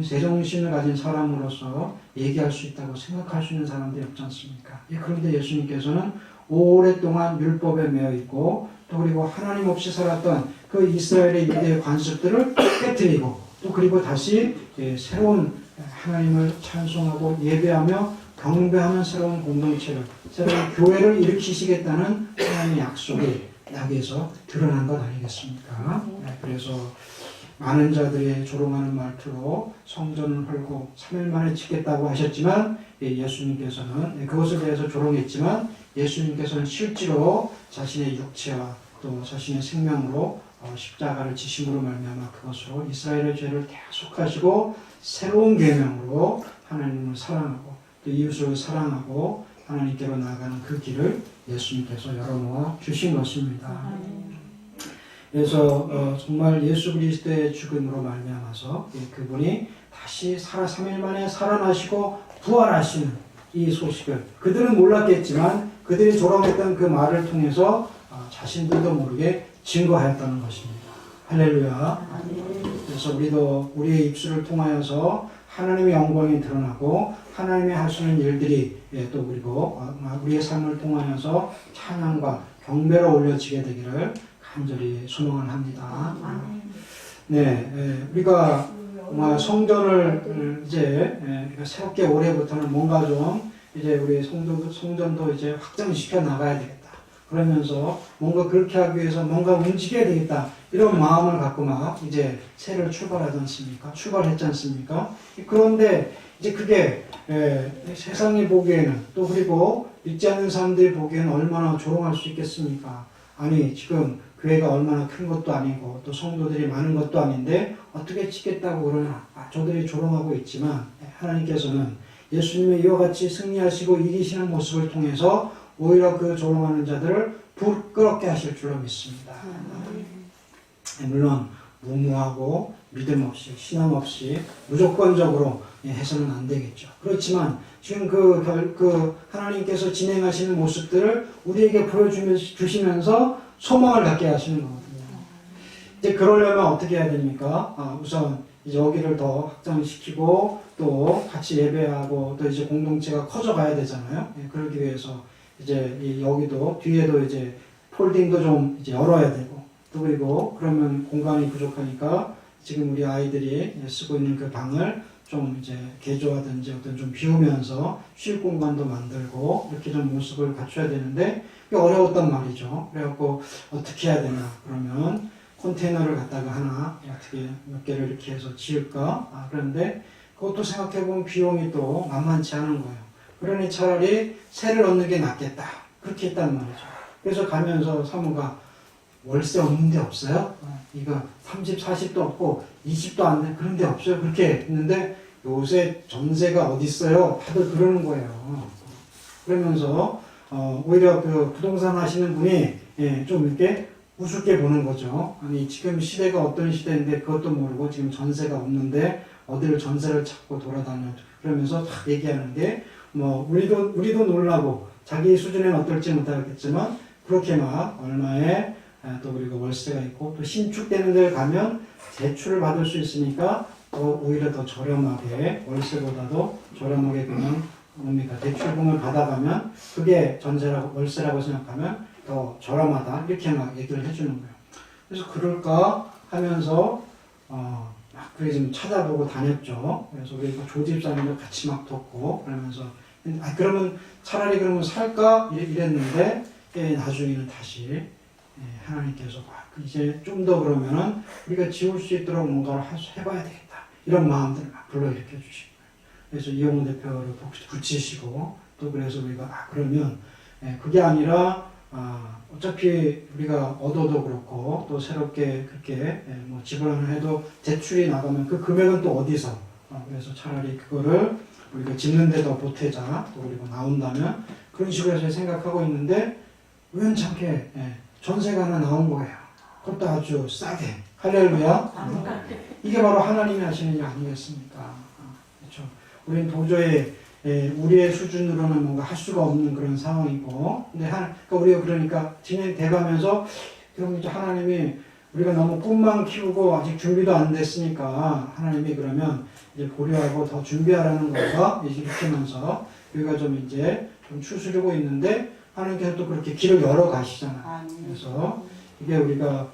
Speaker 2: 제정신을 가진 사람으로서 얘기할 수 있다고 생각할 수 있는 사람들이 없지 않습니까? 그런데 예수님께서는 오랫동안 율법에 매여 있고 또 그리고 하나님 없이 살았던 그 이스라엘의 유대 관습들을 깨뜨리고 또 그리고 다시 새로운 하나님을 찬송하고 예배하며 경배하는 새로운 공동체를 새로운 교회를 일으키시겠다는 하나님의 약속이 여기에서 드러난 것 아니겠습니까? 그래서 많은 자들이 조롱하는 말투로 성전을 헐고 3일 만에 짓겠다고 하셨지만 예수님께서는 그것에 대해서 조롱했지만 예수님께서는 실제로 자신의 육체와 또 자신의 생명으로 십자가를 지심으로 말미암아 그것으로 이스라엘의 죄를 계속하시고 새로운 계명으로 하나님을 사랑하고 또 이웃을 사랑하고 하나님께로 나아가는 그 길을 예수님께서 열어놓아 주신 것입니다. 그래서 정말 예수 그리스도의 죽음으로 말미암아서 그분이 다시 3일 만에 살아나시고 부활하시는 이 소식을 그들은 몰랐겠지만 그들이 조롱했던 그 말을 통해서 자신들도 모르게 증거하였다는 것입니다. 할렐루야. 그래서 우리도 우리의 입술을 통하여서 하나님의 영광이 드러나고 하나님이 하시는 일들이 또 그리고 우리의 삶을 통하여서 찬양과 경배로 올려지게 되기를 간절히 소망을 합니다. 우리가 성전을 이제 새롭게 올해부터는 뭔가 좀 이제 우리 성전도 이제 확장시켜 나가야 되겠다. 그러면서 뭔가 그렇게 하기 위해서 뭔가 움직여야 되겠다. 이런 마음을 갖고 막 이제 새를 출발하지 않습니까? 출발했지 않습니까? 그런데 이제 그게 세상이 보기에는 또 그리고 믿지 않는 사람들이 보기에는 얼마나 조롱할 수 있겠습니까? 아니 지금 교회가 얼마나 큰 것도 아니고 또 성도들이 많은 것도 아닌데 어떻게 짓겠다고 그러나 저들이 조롱하고 있지만 하나님께서는 예수님의 이와 같이 승리하시고 이기시는 모습을 통해서 오히려 그 조롱하는 자들을 부끄럽게 하실 줄로 믿습니다. 물론 무모하고 믿음 없이 신앙 없이 무조건적으로 해서는 안 되겠죠. 그렇지만 지금 그 하나님께서 진행하시는 모습들을 우리에게 보여주시면서 소망을 갖게 하시는 거거든요. 이제 그러려면 어떻게 해야 됩니까? 우선 이제 여기를 더 확장시키고 또 같이 예배하고 또 이제 공동체가 커져가야 되잖아요. 그러기 위해서 이제 여기도 뒤에도 이제 폴딩도 좀 이제 열어야 되고 또 그리고 그러면 공간이 부족하니까 지금 우리 아이들이 쓰고 있는 그 방을 좀 이제 개조하든지 어떤 좀 비우면서 쉴 공간도 만들고 이렇게 좀 모습을 갖춰야 되는데 어려웠단 말이죠. 그래갖고 어떻게 해야 되나 그러면 컨테이너를 갖다가 하나 어떻게 몇 개를 이렇게 해서 지을까? 그런데 그것도 생각해보면 비용이 또 만만치 않은 거예요. 그러니 차라리 새를 얻는 게 낫겠다. 그렇게 했단 말이죠. 그래서 가면서 사모가 월세 없는 데 없어요? 이거 30, 40도 없고 20도 안 돼. 그런 데 없어요. 그렇게 했는데 요새 전세가 어디 있어요? 다들 그러는 거예요. 그러면서 오히려 그 부동산 하시는 분이 좀 이렇게 우습게 보는 거죠. 아니 지금 시대가 어떤 시대인데 그것도 모르고 지금 전세가 없는데 어디를 전세를 찾고 돌아다녀. 그러면서 딱 얘기하는 게 뭐 우리도 놀라고 자기 수준에는 어떨지 못하겠지만 그렇게 막 얼마에 또 그리고 월세가 있고 또 신축되는 데 가면 대출을 받을 수 있으니까 또 오히려 더 저렴하게 월세보다도 저렴하게 그냥 뭡니까 대출금을 받아가면 그게 전세라고 월세라고 생각하면 더 저렴하다 이렇게 막 얘기를 해주는 거예요. 그래서 그럴까 하면서 그래 좀 찾아보고 다녔죠. 그래서 우리 조집사님도 같이 막 돕고 그러면서 그러면 차라리 그러면 살까 이랬는데 나중에는 다시 하나님께서 이제 좀 더 그러면은 우리가 지울 수 있도록 뭔가를 해봐야 되겠다 이런 마음들을 막 불러일으켜 주시고 그래서 이용호 대표를 붙이시고 또 그래서 우리가 그러면 그게 아니라 어차피 우리가 얻어도 그렇고 또 새롭게 그렇게 뭐 집을 하나 해도 대출이 나가면 그 금액은 또 어디서 그래서 차라리 그거를 우리가 짓는 데도 보태자 또 그리고 나온다면 그런 식으로 해서 생각하고 있는데 우연찮게 전세가 하나 나온 거예요. 그것도 아주 싸게. 할렐루야. 이게 바로 하나님이 하시는 일 아니겠습니까? 그렇죠. 우리는 도저히 우리의 수준으로는 뭔가 할 수가 없는 그런 상황이고, 근데 우리가 그러니까 진행돼가면서 그럼 이제 하나님이 우리가 너무 꿈만 키우고 아직 준비도 안 됐으니까 하나님이 그러면 이제 고려하고 더 준비하라는 거가 이렇게면서 우리가 좀 이제 좀 추스르고 있는데 하나님께서 또 그렇게 길을 열어 가시잖아요. 그래서 이게 우리가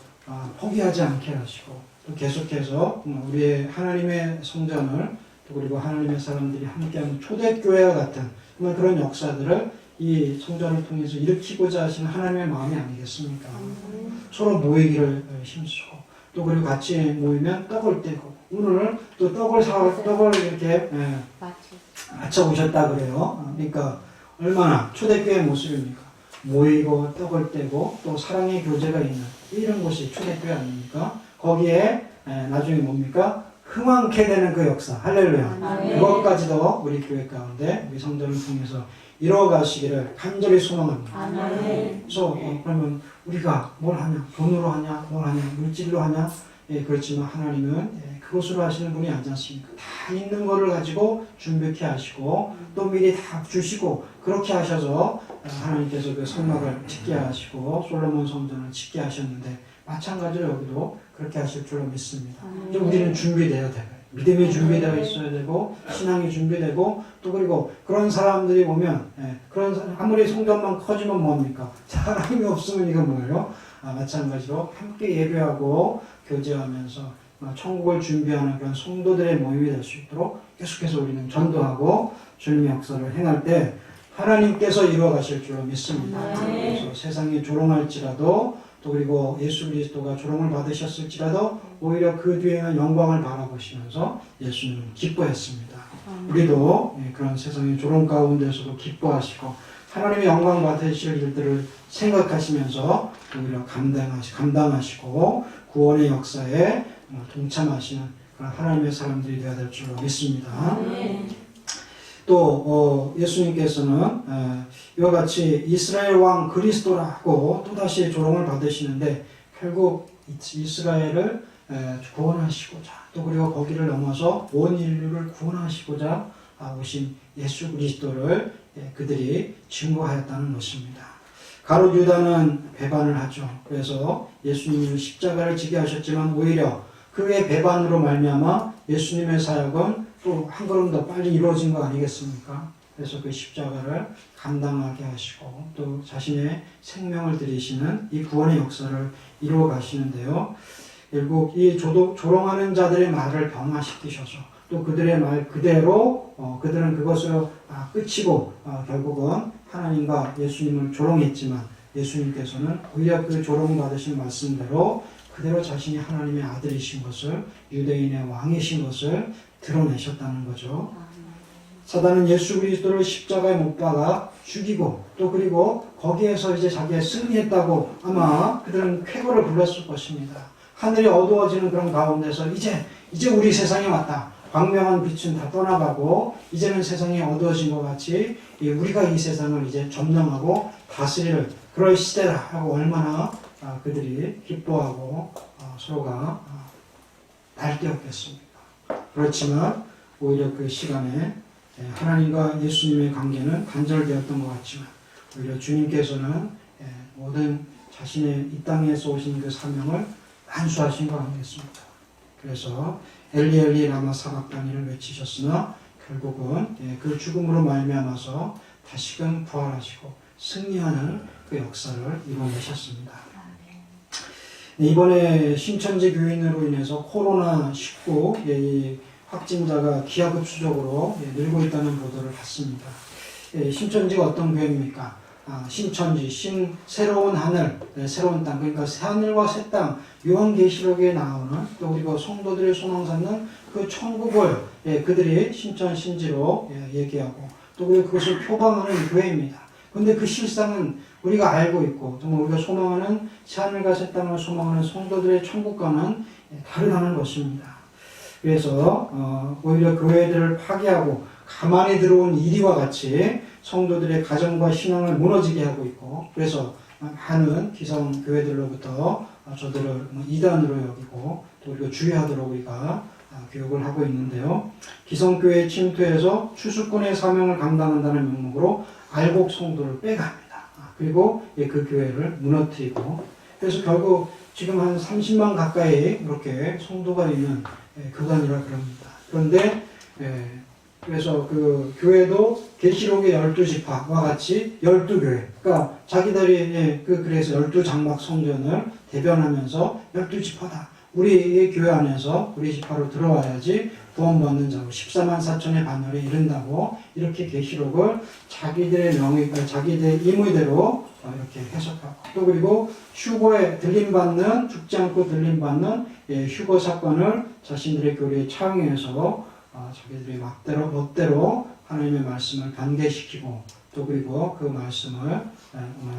Speaker 2: 포기하지 않게 하시고 또 계속해서 우리의 하나님의 성전을 또 그리고 하나님의 사람들이 함께하는 초대교회와 같은 그런 역사들을 이 성전을 통해서 일으키고자 하시는 하나님의 마음이 아니겠습니까? 서로 모이기를 힘쓰고 또 그리고 같이 모이면 떡을 떼고 오늘 또 떡을 이렇게 맞춰 오셨다 그래요. 그러니까 얼마나 초대교회의 모습입니까? 모이고 떡을 떼고 또 사랑의 교제가 있는 이런 곳이 초대교회 아닙니까? 거기에 나중에 뭡니까? 흥왕케 되는 그 역사. 할렐루야. 그것까지도 우리 교회 가운데 우리 성전을 통해서 이루어가시기를 간절히 소망합니다. 그래서 그러면 우리가 뭘 하냐? 돈으로 하냐? 뭘 하냐? 물질로 하냐? 그렇지만 하나님은 그것으로 하시는 분이 아니지 않습니까? 다 있는 거를 가지고 준비케 하시고 또 미리 다 주시고 그렇게 하셔서 하나님께서 그 성막을 짓게 하시고 솔로몬 성전을 짓게 하셨는데 마찬가지로 여기도 그렇게 하실 줄로 믿습니다. 우리는 준비되어야 돼요. 믿음이 준비되어 있어야 되고 신앙이 준비되고 또 그리고 그런 사람들이 보면 그런 사람, 아무리 성전만 커지면 뭡니까? 사람이 없으면 이거 뭐예요? 마찬가지로 함께 예배하고 교제하면서 천국을 준비하는 그런 성도들의 모임이 될 수 있도록 계속해서 우리는 전도하고 주님의 역사를 행할 때 하나님께서 이루어 가실 줄로 믿습니다. 그래서 세상이 조롱할지라도 또 그리고 예수 그리스도가 조롱을 받으셨을지라도 오히려 그 뒤에는 영광을 바라보시면서 예수님은 기뻐했습니다. 우리도 그런 세상의 조롱 가운데서도 기뻐하시고 하나님의 영광 받으실 일들을 생각하시면서 오히려 감당하시고 구원의 역사에 동참하시는 그런 하나님의 사람들이 되어야 될 줄로 믿습니다. 또 예수님께서는 이와 같이 이스라엘 왕 그리스도라고 또다시 조롱을 받으시는데 결국 이스라엘을 구원하시고자 또 그리고 거기를 넘어서 온 인류를 구원하시고자 오신 예수 그리스도를 그들이 증거하였다는 것입니다. 가룟 유다는 배반을 하죠. 그래서 예수님은 십자가를 지게 하셨지만 오히려 그의 배반으로 말미암아 예수님의 사역은 또 한 걸음 더 빨리 이루어진 거 아니겠습니까? 그래서 그 십자가를 감당하게 하시고 또 자신의 생명을 들이시는 이 구원의 역사를 이루어 가시는데요. 결국 이 조롱하는 자들의 말을 변화시키셔서 또 그들의 말 그대로 그들은 그것으로 끝이고 결국은 하나님과 예수님을 조롱했지만 예수님께서는 오히려 그 조롱받으신 말씀대로 그대로 자신이 하나님의 아들이신 것을 유대인의 왕이신 것을 드러내셨다는 거죠. 사단은 예수 그리스도를 십자가에 못 박아 죽이고 또 그리고 거기에서 이제 자기가 승리했다고 아마 그들은 쾌거를 불렀을 것입니다. 하늘이 어두워지는 그런 가운데서 이제 우리 세상에 왔다. 광명한 빛은 다 떠나가고 이제는 세상이 어두워진 것 같이 우리가 이 세상을 이제 점령하고 다스릴 그럴 시대라 하고 얼마나 그들이 기뻐하고 서로가 날뛰었겠습니까? 그렇지만 오히려 그 시간에 하나님과 예수님의 관계는 단절되었던 것 같지만 오히려 주님께서는 모든 자신의 이 땅에서 오신 그 사명을 완수하신 거 아니겠습니까? 그래서 엘리 엘리 라마 사박다니를 외치셨으나 결국은 그 죽음으로 말미암아서 다시금 부활하시고 승리하는 그 역사를 이뤄내셨습니다. 이번에 신천지 교인으로 인해서 코로나19 확진자가 기하급수적으로 늘고 있다는 보도를 봤습니다. 신천지가 어떤 교회입니까? 신천지, 새로운 하늘, 새로운 땅, 그러니까 새 하늘과 새 땅, 요한계시록에 나오는 또 그리고 성도들의 소망 삼는 그 천국을 그들이 신천신지로 얘기하고 또 그리고 그것을 표방하는 교회입니다. 그런데 그 실상은 우리가 알고 있고 정말 우리가 소망하는 새 하늘과 새 땅을 소망하는 성도들의 천국과는 다르다는 것입니다. 그래서 오히려 교회들을 파괴하고 가만히 들어온 이리와 같이 성도들의 가정과 신앙을 무너지게 하고 있고 그래서 많은 기성 교회들로부터 저들을 이단으로 여기고 또 그리고 주의하도록 우리가 교육을 하고 있는데요. 기성교회 침투해서 추수꾼의 사명을 감당한다는 명목으로 알곡 성도를 빼갑니다. 그리고 그 교회를 무너뜨리고 그래서 결국 지금 한 30만 가까이 이렇게 성도가 있는 교단이라 그럽니다. 그런데 그래서 그 교회도 계시록의 12지파와 같이 12교회 그러니까 자기들이 그래서 12장막 성전을 대변하면서 12지파다. 우리 교회 안에서 우리 지파로 들어와야지 구원받는 자고 14만 4천의 반열에 이른다고 이렇게 계시록을 자기들의 자기들의 임의대로 이렇게 해석하고 또 그리고 휴거에 들림받는 죽지 않고 들림받는 휴거 사건을 자신들의 교리에 차용해서 자기들이 멋대로 하나님의 말씀을 반개시키고 또 그리고 그 말씀을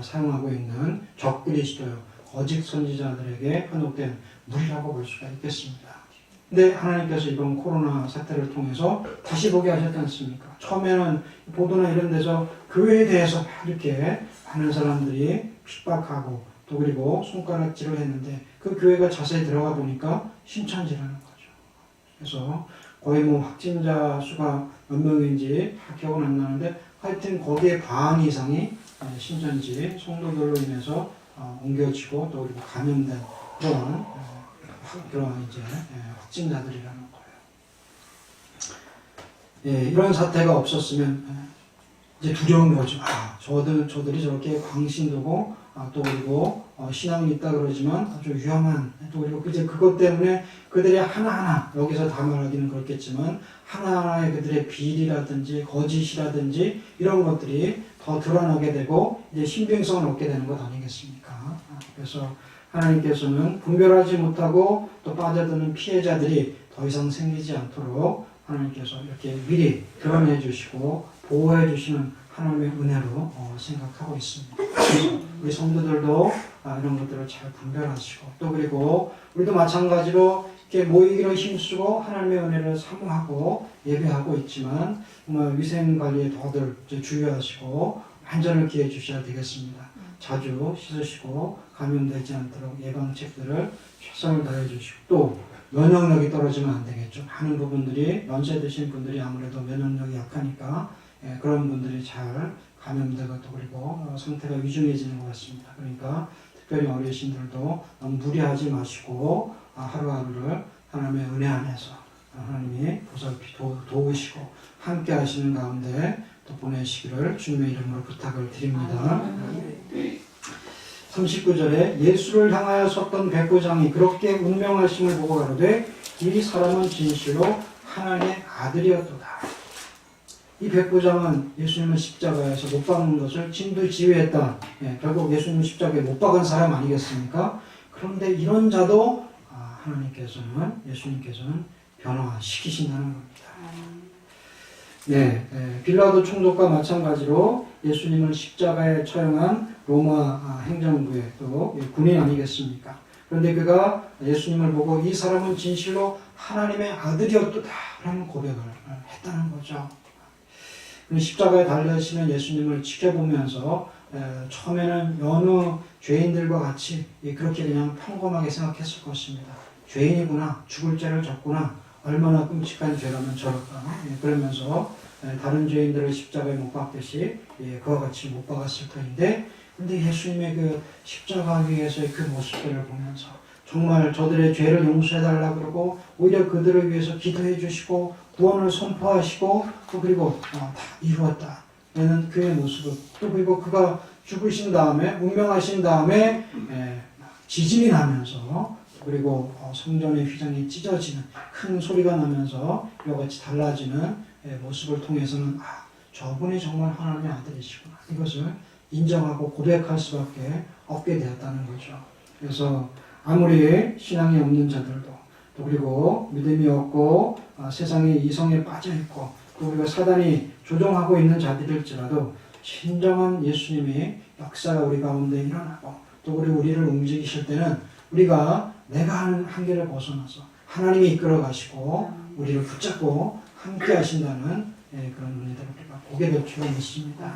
Speaker 2: 사용하고 있는 적그리스도요 거짓 선지자들에게 현혹된 무리라고 볼 수가 있겠습니다. 근데 하나님께서 이번 코로나 사태를 통해서 다시 보게 하셨지 않습니까? 처음에는 보도나 이런 데서 교회에 대해서 이렇게 많은 사람들이 핍박하고 또 그리고 손가락질을 했는데 그 교회가 자세히 들어가 보니까 신천지라는 거죠. 그래서 거의 확진자 수가 몇 명인지 다 기억은 안 나는데 하여튼 거기에 반 이상이 신천지 성도들로 인해서 옮겨지고 또 그리고 감염된 그런 이제 확진자들이라는 거예요. 이런 사태가 없었으면 이제 두려운 거죠. 저들이 저렇게 광신도고 또 그리고 신앙이 있다 그러지만 아주 위험한 또 그리고 이제 그것 때문에 그들이 하나하나 여기서 다 말하기는 그렇겠지만 하나하나의 그들의 비리라든지 거짓이라든지 이런 것들이 더 드러나게 되고 이제 신빙성을 얻게 되는 것 아니겠습니까? 그래서 하나님께서는 분별하지 못하고 또 빠져드는 피해자들이 더 이상 생기지 않도록 하나님께서 이렇게 미리 드러내 주시고 보호해 주시는 하나님의 은혜로 생각하고 있습니다. 우리 성도들도 이런 것들을 잘 분별하시고 또 그리고 우리도 마찬가지로 이렇게 모이기로 힘쓰고 하나님의 은혜를 사모하고 예배하고 있지만 정말 위생관리에 더들 주의하시고 안전을 기해 주셔야 되겠습니다. 자주 씻으시고 감염되지 않도록 예방책들을 최선을 다해 주시고 또 면역력이 떨어지면 안 되겠죠. 많은 부분들이 연세 드신 분들이 아무래도 면역력이 약하니까 그런 분들이 잘 감염되고 또 그리고 상태가 위중해지는 것 같습니다. 그러니까 특별히 어르신들도 너무 무리하지 마시고 하루하루를 하나님의 은혜 안에서 하나님이 보살피 도우시고 함께 하시는 가운데 또 보내시기를 주님의 이름으로 부탁을 드립니다. 39절에 예수를 향하여 섰던 백부장이 그렇게 운명하심을 보고 가로되 이 사람은 진실로 하나님의 아들이었도다. 이 백부장은 예수님을 십자가에서 못 박는 것을 진두지휘했다. 결국 예수님 십자가에 못 박은 사람 아니겠습니까? 그런데 이런 자도 예수님께서는 변화시키신다는 겁니다. 빌라도 총독과 마찬가지로 예수님을 십자가에 처형한 로마 행정부의 또 군인 아니겠습니까? 그런데 그가 예수님을 보고 이 사람은 진실로 하나님의 아들이었도다 라는 고백을 했다는 거죠. 십자가에 달려있는 예수님을 지켜보면서 처음에는 여느 죄인들과 같이 그렇게 그냥 평범하게 생각했을 것입니다. 죄인이구나, 죽을 죄를 졌구나, 얼마나 끔찍한 죄라면 저럴까, 그러면서 다른 죄인들을 십자가에 못 박듯이 그와 같이 못 박았을 터인데, 근데 예수님의 그 십자가 위에서의 그 모습들을 보면서 정말 저들의 죄를 용서해달라 그러고 오히려 그들을 위해서 기도해 주시고 구원을 선포하시고 또 그리고 다 이루었다 라는 그의 모습을, 또 그리고 그가 죽으신 다음에 운명하신 다음에 지진이 나면서 그리고 성전의 휘장이 찢어지는 큰 소리가 나면서 이와 같이 달라지는 모습을 통해서는 저분이 정말 하나님의 아들이시구나, 이것을 인정하고 고백할 수밖에 없게 되었다는 거죠. 그래서 아무리 신앙이 없는 자들도 또 그리고 믿음이 없고 세상의 이성에 빠져있고 또 그리고 사단이 조종하고 있는 자들일지라도 진정한 예수님이 역사가 우리 가운데 일어나고 또 그리고 우리를 움직이실 때는 우리가 내가 하는 한계를 벗어나서 하나님이 이끌어 가시고 우리를 붙잡고 함께 하신다는 그런 은혜들을 우리가 보게 될 필요가 있습니다.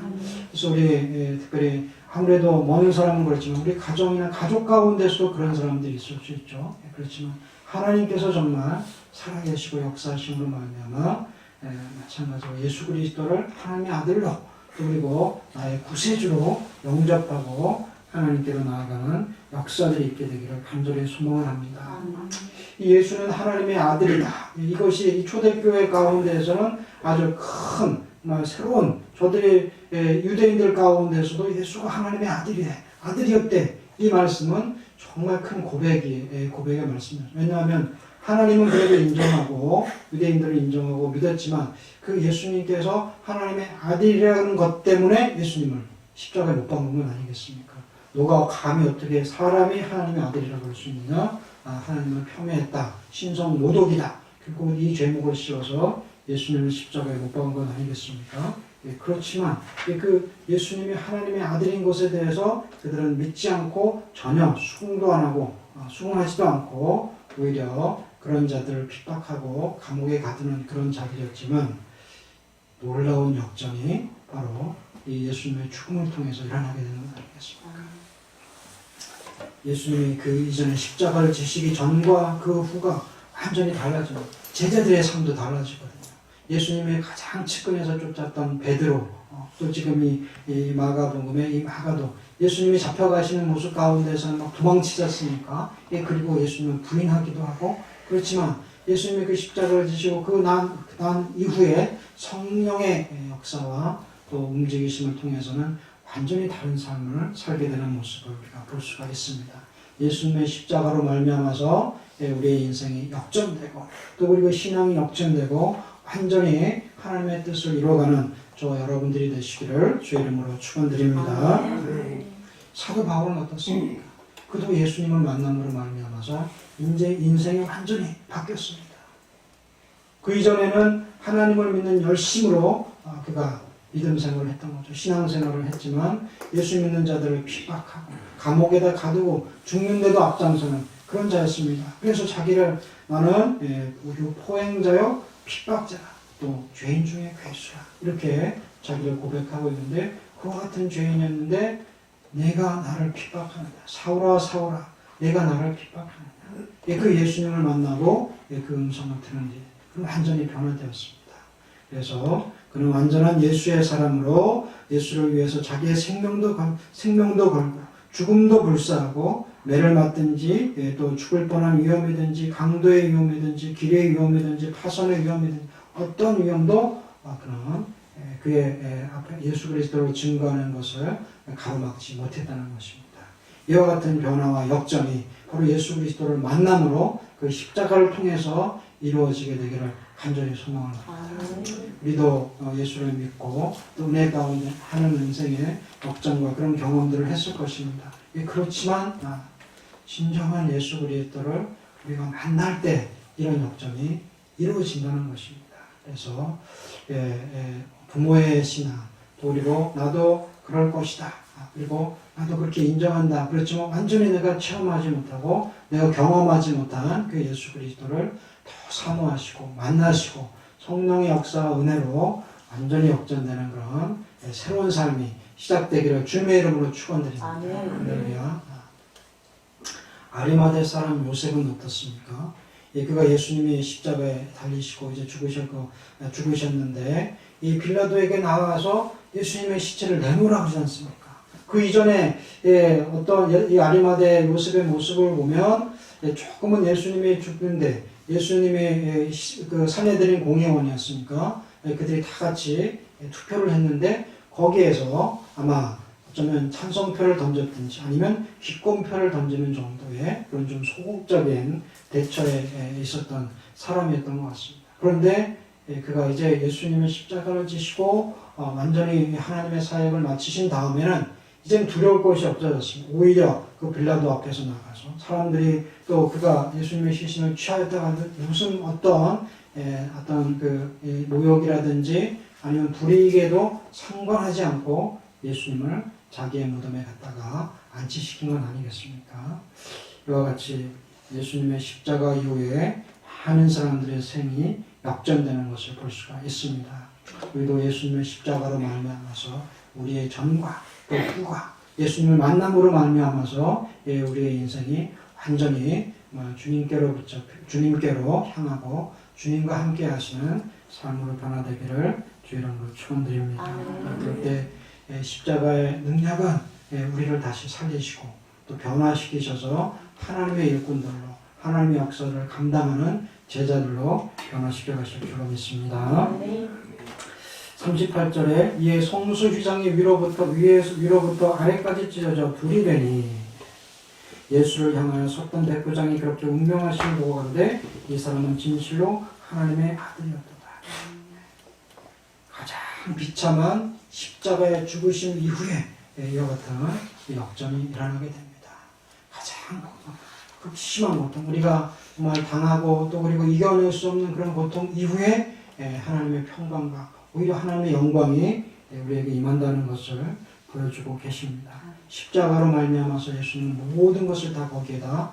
Speaker 2: 그래서 우리 특별히 아무래도 먼 사람은 그렇지만 우리 가정이나 가족 가운데서도 그런 사람들이 있을 수 있죠. 그렇지만 하나님께서 정말 살아계시고 역사하심으로 말미암아 마찬가지로 예수 그리스도를 하나님의 아들로 또 그리고 나의 구세주로 영접하고 하나님께로 나아가는 역사들이 있게 되기를 간절히 소망을 합니다. 이 예수는 하나님의 아들이다. 이것이 이 초대교회 가운데에서는 아주 큰 새로운 저들의 유대인들 가운데서도 예수가 하나님의 아들이었대. 이 말씀은 정말 큰 고백의 말씀이에요. 왜냐하면 하나님은 그래도 인정하고 유대인들을 인정하고 믿었지만 그 예수님께서 하나님의 아들이라는 것 때문에 예수님을 십자가에 못 박는 건 아니겠습니까? 너가 감히 어떻게 사람이 하나님의 아들이라고 할 수 있느냐? 하나님을 폄훼했다. 신성 모독이다. 그리고 이 죄목을 씌워서 예수님을 십자가에 못 박은 건 아니겠습니까? 그렇지만 그 예수님이 하나님의 아들인 것에 대해서 그들은 믿지 않고 전혀 수긍도 안 하고 수긍하지도 않고 오히려 그런 자들을 핍박하고 감옥에 가두는 그런 자들이었지만 놀라운 역정이 바로 이 예수님의 죽음을 통해서 일어나게 되는 것 아니겠습니까? 예수님이 그 이전에 십자가를 지시기 전과 그 후가 완전히 달라져요. 제자들의 삶도 달라지거든요. 예수님의 가장 측근에서 쫓았던 베드로, 또 지금 이 마가복음의 이 마가도 예수님이 잡혀가시는 모습 가운데서는 막 도망치셨으니까, 그리고 예수님은 부인하기도 하고, 그렇지만 예수님이 그 십자가를 지시고 그 난 이후에 성령의 역사와 또 움직이심을 통해서는 완전히 다른 삶을 살게 되는 모습을 우리가 볼 수가 있습니다. 예수님의 십자가로 말미암아서 우리의 인생이 역전되고 또 그리고 신앙이 역전되고 완전히 하나님의 뜻을 이루어가는 저와 여러분들이 되시기를 주의 이름으로 축원드립니다. 사도 바울은 어떻습니까? 그도 예수님을 만남으로 말미암아서 이제 인생이 완전히 바뀌었습니다. 그 이전에는 하나님을 믿는 열심으로 그가 믿음 생활을 했던 거죠. 신앙 생활을 했지만 예수 믿는 자들을 핍박하고 감옥에다 가두고 죽는데도 앞장서는 그런 자였습니다. 그래서 자기를 나는 포행자요 핍박자라 또 죄인 중에 괴수라 이렇게 자기를 고백하고 있는데 그와 같은 죄인이었는데 내가 나를 핍박하느냐 사울아 사울아 내가 나를 핍박하느냐 그 예수님을 만나고 그 음성을 들은 뒤 완전히 변화되었습니다. 그래서 그는 완전한 예수의 사람으로 예수를 위해서 자기의 생명도 걸고 죽음도 불사하고 매를 맞든지 또 죽을 뻔한 위험이든지 강도의 위험이든지 길의 위험이든지 파선의 위험이든지 어떤 위험도 그는 그의 앞에 예수 그리스도를 증거하는 것을 가로막지 못했다는 것입니다. 이와 같은 변화와 역전이 바로 예수 그리스도를 만남으로 그 십자가를 통해서 이루어지게 되기를 간절히 소망을 합니다. 우리도 예수를 믿고 또 은혜 가운데 하는 인생의 역전과 그런 경험들을 했을 것입니다. 그렇지만 진정한 예수 그리스도를 우리가 만날 때 이런 역전이 이루어진다는 것입니다. 그래서 부모의 신앙, 또 그리고 나도 그럴 것이다. 그리고 나도 그렇게 인정한다. 그렇지만 완전히 내가 체험하지 못하고 내가 경험하지 못한 그 예수 그리스도를 더 사모하시고 만나시고 성령의 역사와 은혜로 완전히 역전되는 그런 새로운 삶이 시작되기를 주님의 이름으로 축원드립니다. 할렐루야. 아리마대 사람 요셉은 어떻습니까? 그가 예수님이 십자가에 달리시고 이제 죽으셨는데 이 빌라도에게 나와서 예수님의 시체를 내놓으라고 하지 않습니까? 그 이전에 어떤 이 아리마대 요셉의 모습을 보면 조금은 예수님이 죽는데 예수님이 그 사내들인 공회원이었으니까 그들이 다 같이 투표를 했는데 거기에서 아마 어쩌면 찬성표를 던졌든지 아니면 기권표를 던지는 정도의 그런 좀 소극적인 대처에 있었던 사람이었던 것 같습니다. 그런데 그가 이제 예수님의 십자가를 지시고 완전히 하나님의 사역을 마치신 다음에는 이제는 두려울 것이 없어졌습니다. 오히려 그 빌라도 앞에서 나가서 사람들이 또 그가 예수님의 시신을 취하였다가 무슨 어떤 그 모욕이라든지 아니면 불이익에도 상관하지 않고 예수님을 자기의 무덤에 갖다가 안치시킨 건 아니겠습니까? 이와 같이 예수님의 십자가 이후에 많은 사람들의 생이 역전되는 것을 볼 수가 있습니다. 우리도 예수님의 십자가로 말미암아서 우리의 전과 또 후가 예수님을 만남으로 말미암아서 우리의 인생이 완전히 주님께로 향하고 주님과 함께 하시는 삶으로 변화되기를 주 이름으로 축원드립니다. 그럴 때 십자가의 능력은 우리를 다시 살리시고 또 변화시키셔서 하나님의 일꾼들로 하나님의 역사를 감당하는 제자들로 변화시켜 가실 줄로 믿습니다. 38절에 이에 성수 휘장이 위로부터 아래까지 찢어져 불이 되니 예수를 향하여 섰던 백부장이 그렇게 운명하신 보고 가는데 이 사람은 진실로 하나님의 아들이었다. 가장 비참한 십자가의 죽으심 이후에 이와 같은 역전이 일어나게 됩니다. 가장 극심한 고통, 우리가 정말 당하고 또 그리고 이겨낼 수 없는 그런 고통 이후에 하나님의 평강과 오히려 하나님의 영광이 우리에게 임한다는 것을 보여주고 계십니다. 십자가로 말미암아서 예수님은 모든 것을 다 거기에다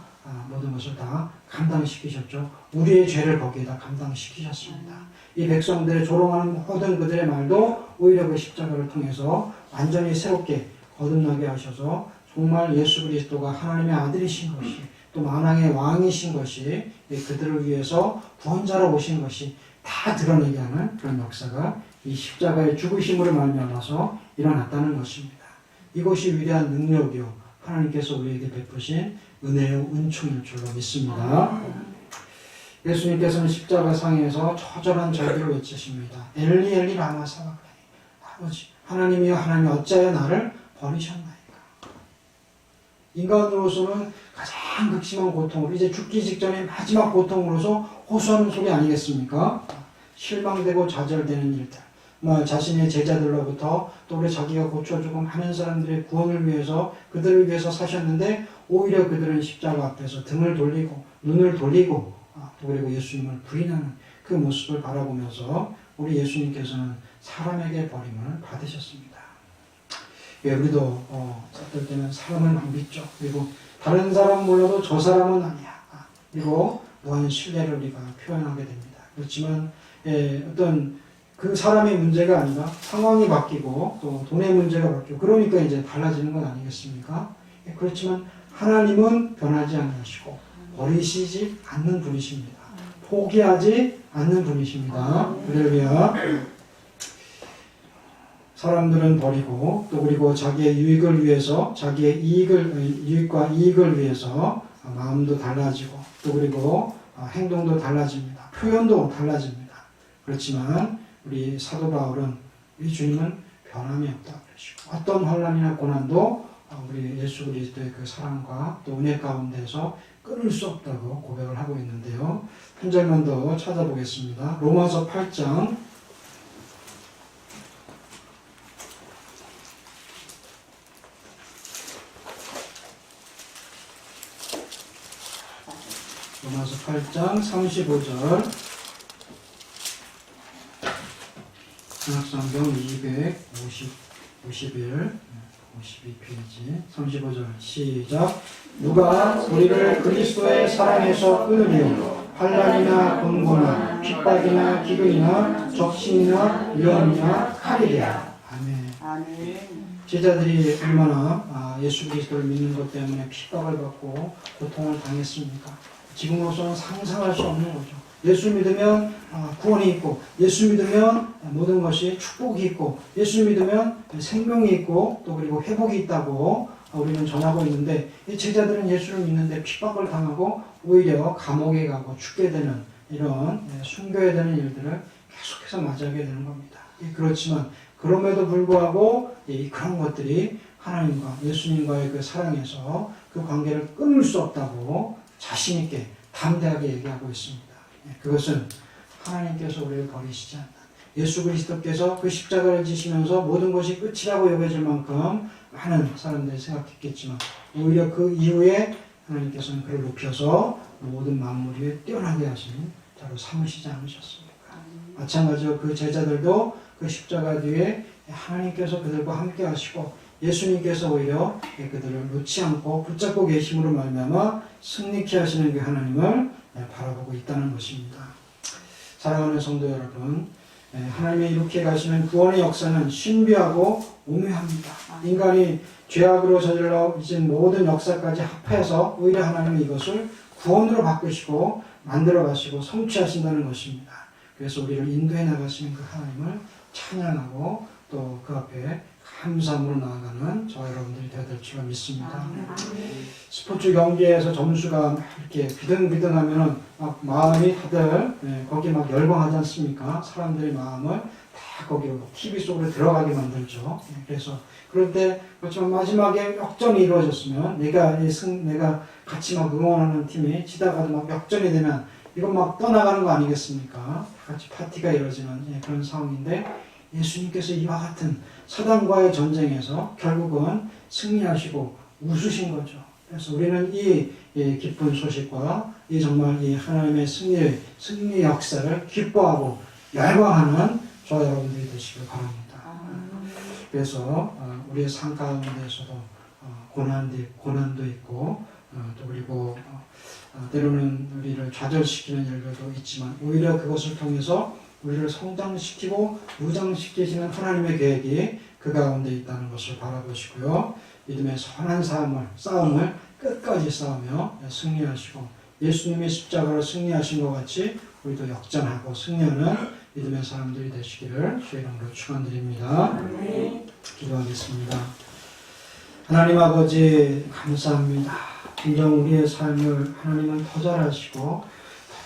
Speaker 2: 감당시키셨죠. 우리의 죄를 거기에다 감당시키셨습니다. 이 백성들의 조롱하는 모든 그들의 말도 오히려 그 십자가를 통해서 완전히 새롭게 거듭나게 하셔서 정말 예수 그리스도가 하나님의 아들이신 것이 또 만왕의 왕이신 것이 그들을 위해서 구원자로 오신 것이 다 드러내게 하는 그런 역사가 이 십자가의 죽으심으로 말미암아서 일어났다는 것입니다. 이것이 위대한 능력이요 하나님께서 우리에게 베푸신 은혜요 은총일 줄로 믿습니다. 예수님께서는 십자가 상에서 처절한 절기를 외치십니다. 엘리 엘리 라마 사박다니, 아버지 하나님이여 하나님 어찌하여 나를 버리셨나이까. 인간으로서는 가장 극심한 고통으로 이제 죽기 직전의 마지막 고통으로서 호소하는 소리 아니겠습니까? 실망되고 좌절되는 일들, 자신의 제자들로부터 또 우리 자기가 고쳐주고 많은 사람들의 구원을 위해서 그들을 위해서 사셨는데 오히려 그들은 십자가 앞에서 등을 돌리고 눈을 돌리고 또 그리고 예수님을 부인하는 그 모습을 바라보면서 우리 예수님께서는 사람에게 버림을 받으셨습니다. 우리도 어떨 때는 사람을 막 믿죠. 그리고 다른 사람 몰라도 저 사람은 아니야. 그리고 무한 신뢰를 우리가 표현하게 됩니다. 그렇지만 어떤 그 사람의 문제가 아니라 상황이 바뀌고 또 돈의 문제가 바뀌고 그러니까 이제 달라지는 건 아니겠습니까? 그렇지만 하나님은 변하지 않으시고 버리시지 않는 분이십니다. 포기하지 않는 분이십니다. 할렐루야. 사람들은 버리고 또 그리고 자기의 유익을 위해서 자기의 유익과 이익을 위해서 마음도 달라지고 또 그리고 행동도 달라집니다. 표현도 달라집니다. 그렇지만 우리 사도 바울은 우리 주님은 변함이 없다 그러시고 어떤 환난이나 고난도 우리 예수 그리스도의 그 사랑과 또 은혜 가운데서 끊을 수 없다고 고백을 하고 있는데요. 한 절만 더 찾아보겠습니다. 로마서 8장 35절 신약성경 52페이지 35절 시작. 누가 우리를 그리스도의 사랑에서 끊으리요 환난이나 곤고나 핍박이나 기근이나 적신이나 위험이나 칼이랴. 아멘. 제자들이 얼마나 예수 그리스도를 믿는 것 때문에 핍박을 받고 고통을 당했습니까? 지금으로서는 상상할 수 없는 거죠. 예수 믿으면 구원이 있고, 예수 믿으면 모든 것이 축복이 있고, 예수 믿으면 생명이 있고, 또 그리고 회복이 있다고 우리는 전하고 있는데, 이 제자들은 예수를 믿는데 핍박을 당하고 오히려 감옥에 가고 죽게 되는 이런 숨겨야 되는 일들을 계속해서 맞이하게 되는 겁니다. 그렇지만 그럼에도 불구하고 그런 것들이 하나님과 예수님과의 그 사랑에서 그 관계를 끊을 수 없다고 자신 있게 담대하게 얘기하고 있습니다. 그것은 하나님께서 우리를 버리시지 않는, 예수 그리스도께서 그 십자가를 지시면서 모든 것이 끝이라고 여겨질 만큼 많은 사람들이 생각했겠지만 오히려 그 이후에 하나님께서는 그를 높여서 모든 만물 위에 뛰어나게 하신 자로 삼으시지 않으셨습니까? 마찬가지로 그 제자들도 그 십자가 뒤에 하나님께서 그들과 함께 하시고 예수님께서 오히려 그들을 놓지 않고 붙잡고 계심으로 말미암아 승리케 하시는 그 하나님을 바라보고 있다는 것입니다. 사랑하는 성도 여러분, 하나님이 이렇게 가시는 구원의 역사는 신비하고 오묘합니다. 인간이 죄악으로 저질러 잊은 모든 역사까지 합해서 오히려 하나님은 이것을 구원으로 바꾸시고 만들어 가시고 성취하신다는 것입니다. 그래서 우리를 인도해 나가시는 그 하나님을 찬양하고 또 그 앞에 감사함으로 나아가는 저와 여러분들이 되어야 될 줄 믿습니다. 스포츠 경기에서 점수가 이렇게 비등비등하면은 막 마음이 다들 거기 막 열광하지 않습니까? 사람들의 마음을 다 거기로 TV 속으로 들어가게 만들죠. 그래서 그럴 때 그렇지만 마지막에 역전이 이루어졌으면 내가 같이 막 응원하는 팀이 지다가도 막 역전이 되면 이건 막 떠나가는 거 아니겠습니까? 다 같이 파티가 이루어지는 그런 상황인데 예수님께서 이와 같은 사단과의 전쟁에서 결국은 승리하시고 웃으신 거죠. 그래서 우리는 이 기쁜 소식과 이 정말 이 하나님의 승리 역사를 기뻐하고 열광하는 저와 여러분들이 되시길 바랍니다. 그래서 우리의 삶 가운데서도 고난도 있고 또 그리고 때로는 우리를 좌절시키는 일들도 있지만 오히려 그것을 통해서 우리를 성장시키고 무장시키시는 하나님의 계획이 그 가운데 있다는 것을 바라보시고요. 믿음의 선한 싸움을 끝까지 싸우며 승리하시고 예수님의 십자가로 승리하신 것 같이 우리도 역전하고 승리하는 믿음의 사람들이 되시기를 주의 이름으로 축원드립니다. 기도하겠습니다. 하나님 아버지 감사합니다. 진정 우리의 삶을 하나님은 더 잘하시고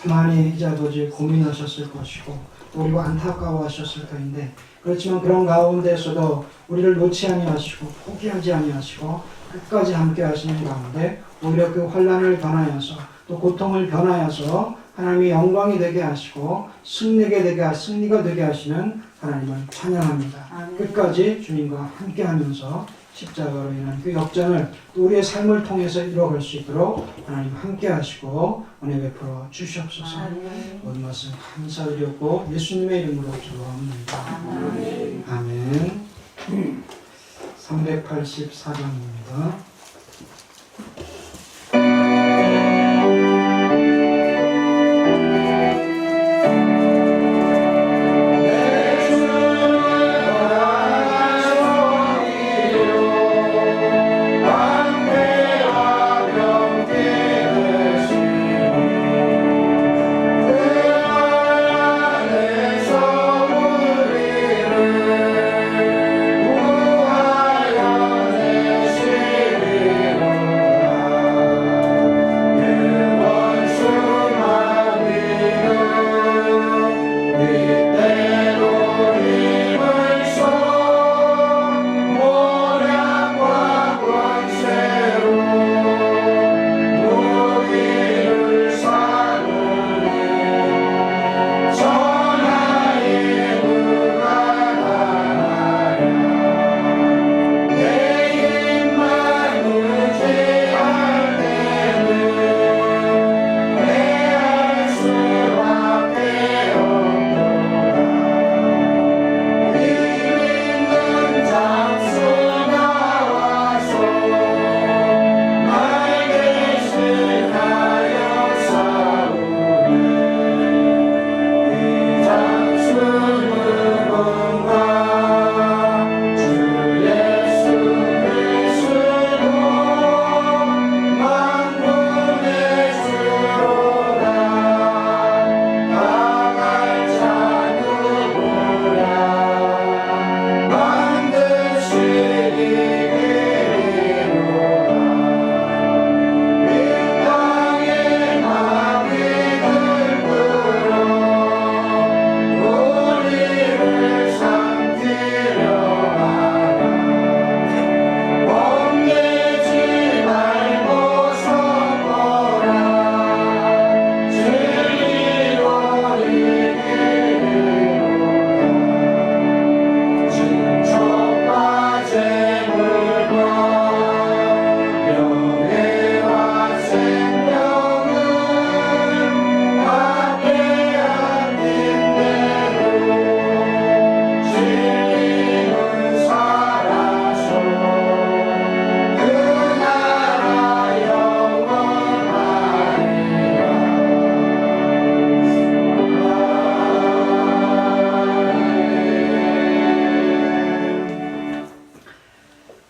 Speaker 2: 더 많이 이제 아버지 고민하셨을 것이고 그리고 안타까워하셨을 터인데 그렇지만 그런 가운데서도 우리를 놓지 아니하시고 포기하지 아니하시고 끝까지 함께 하시는 가운데 오히려 그 환난을 변하여서 또 고통을 변하여서 하나님의 영광이 되게 하시고 승리가 되게 하시는 하나님을 찬양합니다. 끝까지 주님과 함께 하면서 십자가로 인한 그 역전을 또 우리의 삶을 통해서 이루어갈 수 있도록 하나님 함께 하시고 은혜 베풀어 주시옵소서. 모든 말씀 감사드렸고 예수님의 이름으로 기도합니다. 아멘. 384장입니다.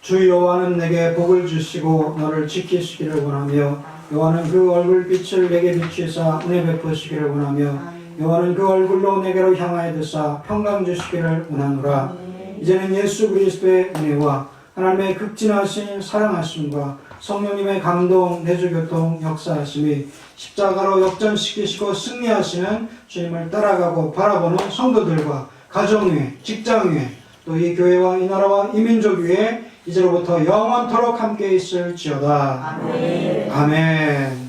Speaker 2: 주 여호와는 내게 복을 주시고 너를 지키시기를 원하며 여호와는 그 얼굴빛을 내게 비추사 은혜 베푸시기를 원하며 여호와는 그 얼굴로 내게로 향하여 드사 평강 주시기를 원하노라. 이제는 예수 그리스도의 은혜와 하나님의 극진하신 사랑하심과 성령님의 감동, 내주교통, 역사하심이 십자가로 역전시키시고 승리하시는 주님을 따라가고 바라보는 성도들과 가정 위에, 직장 위에, 또 이 교회와 이 나라와 이 민족 위에 이제로부터 영원토록 함께 있을지어다. 아멘. 아멘.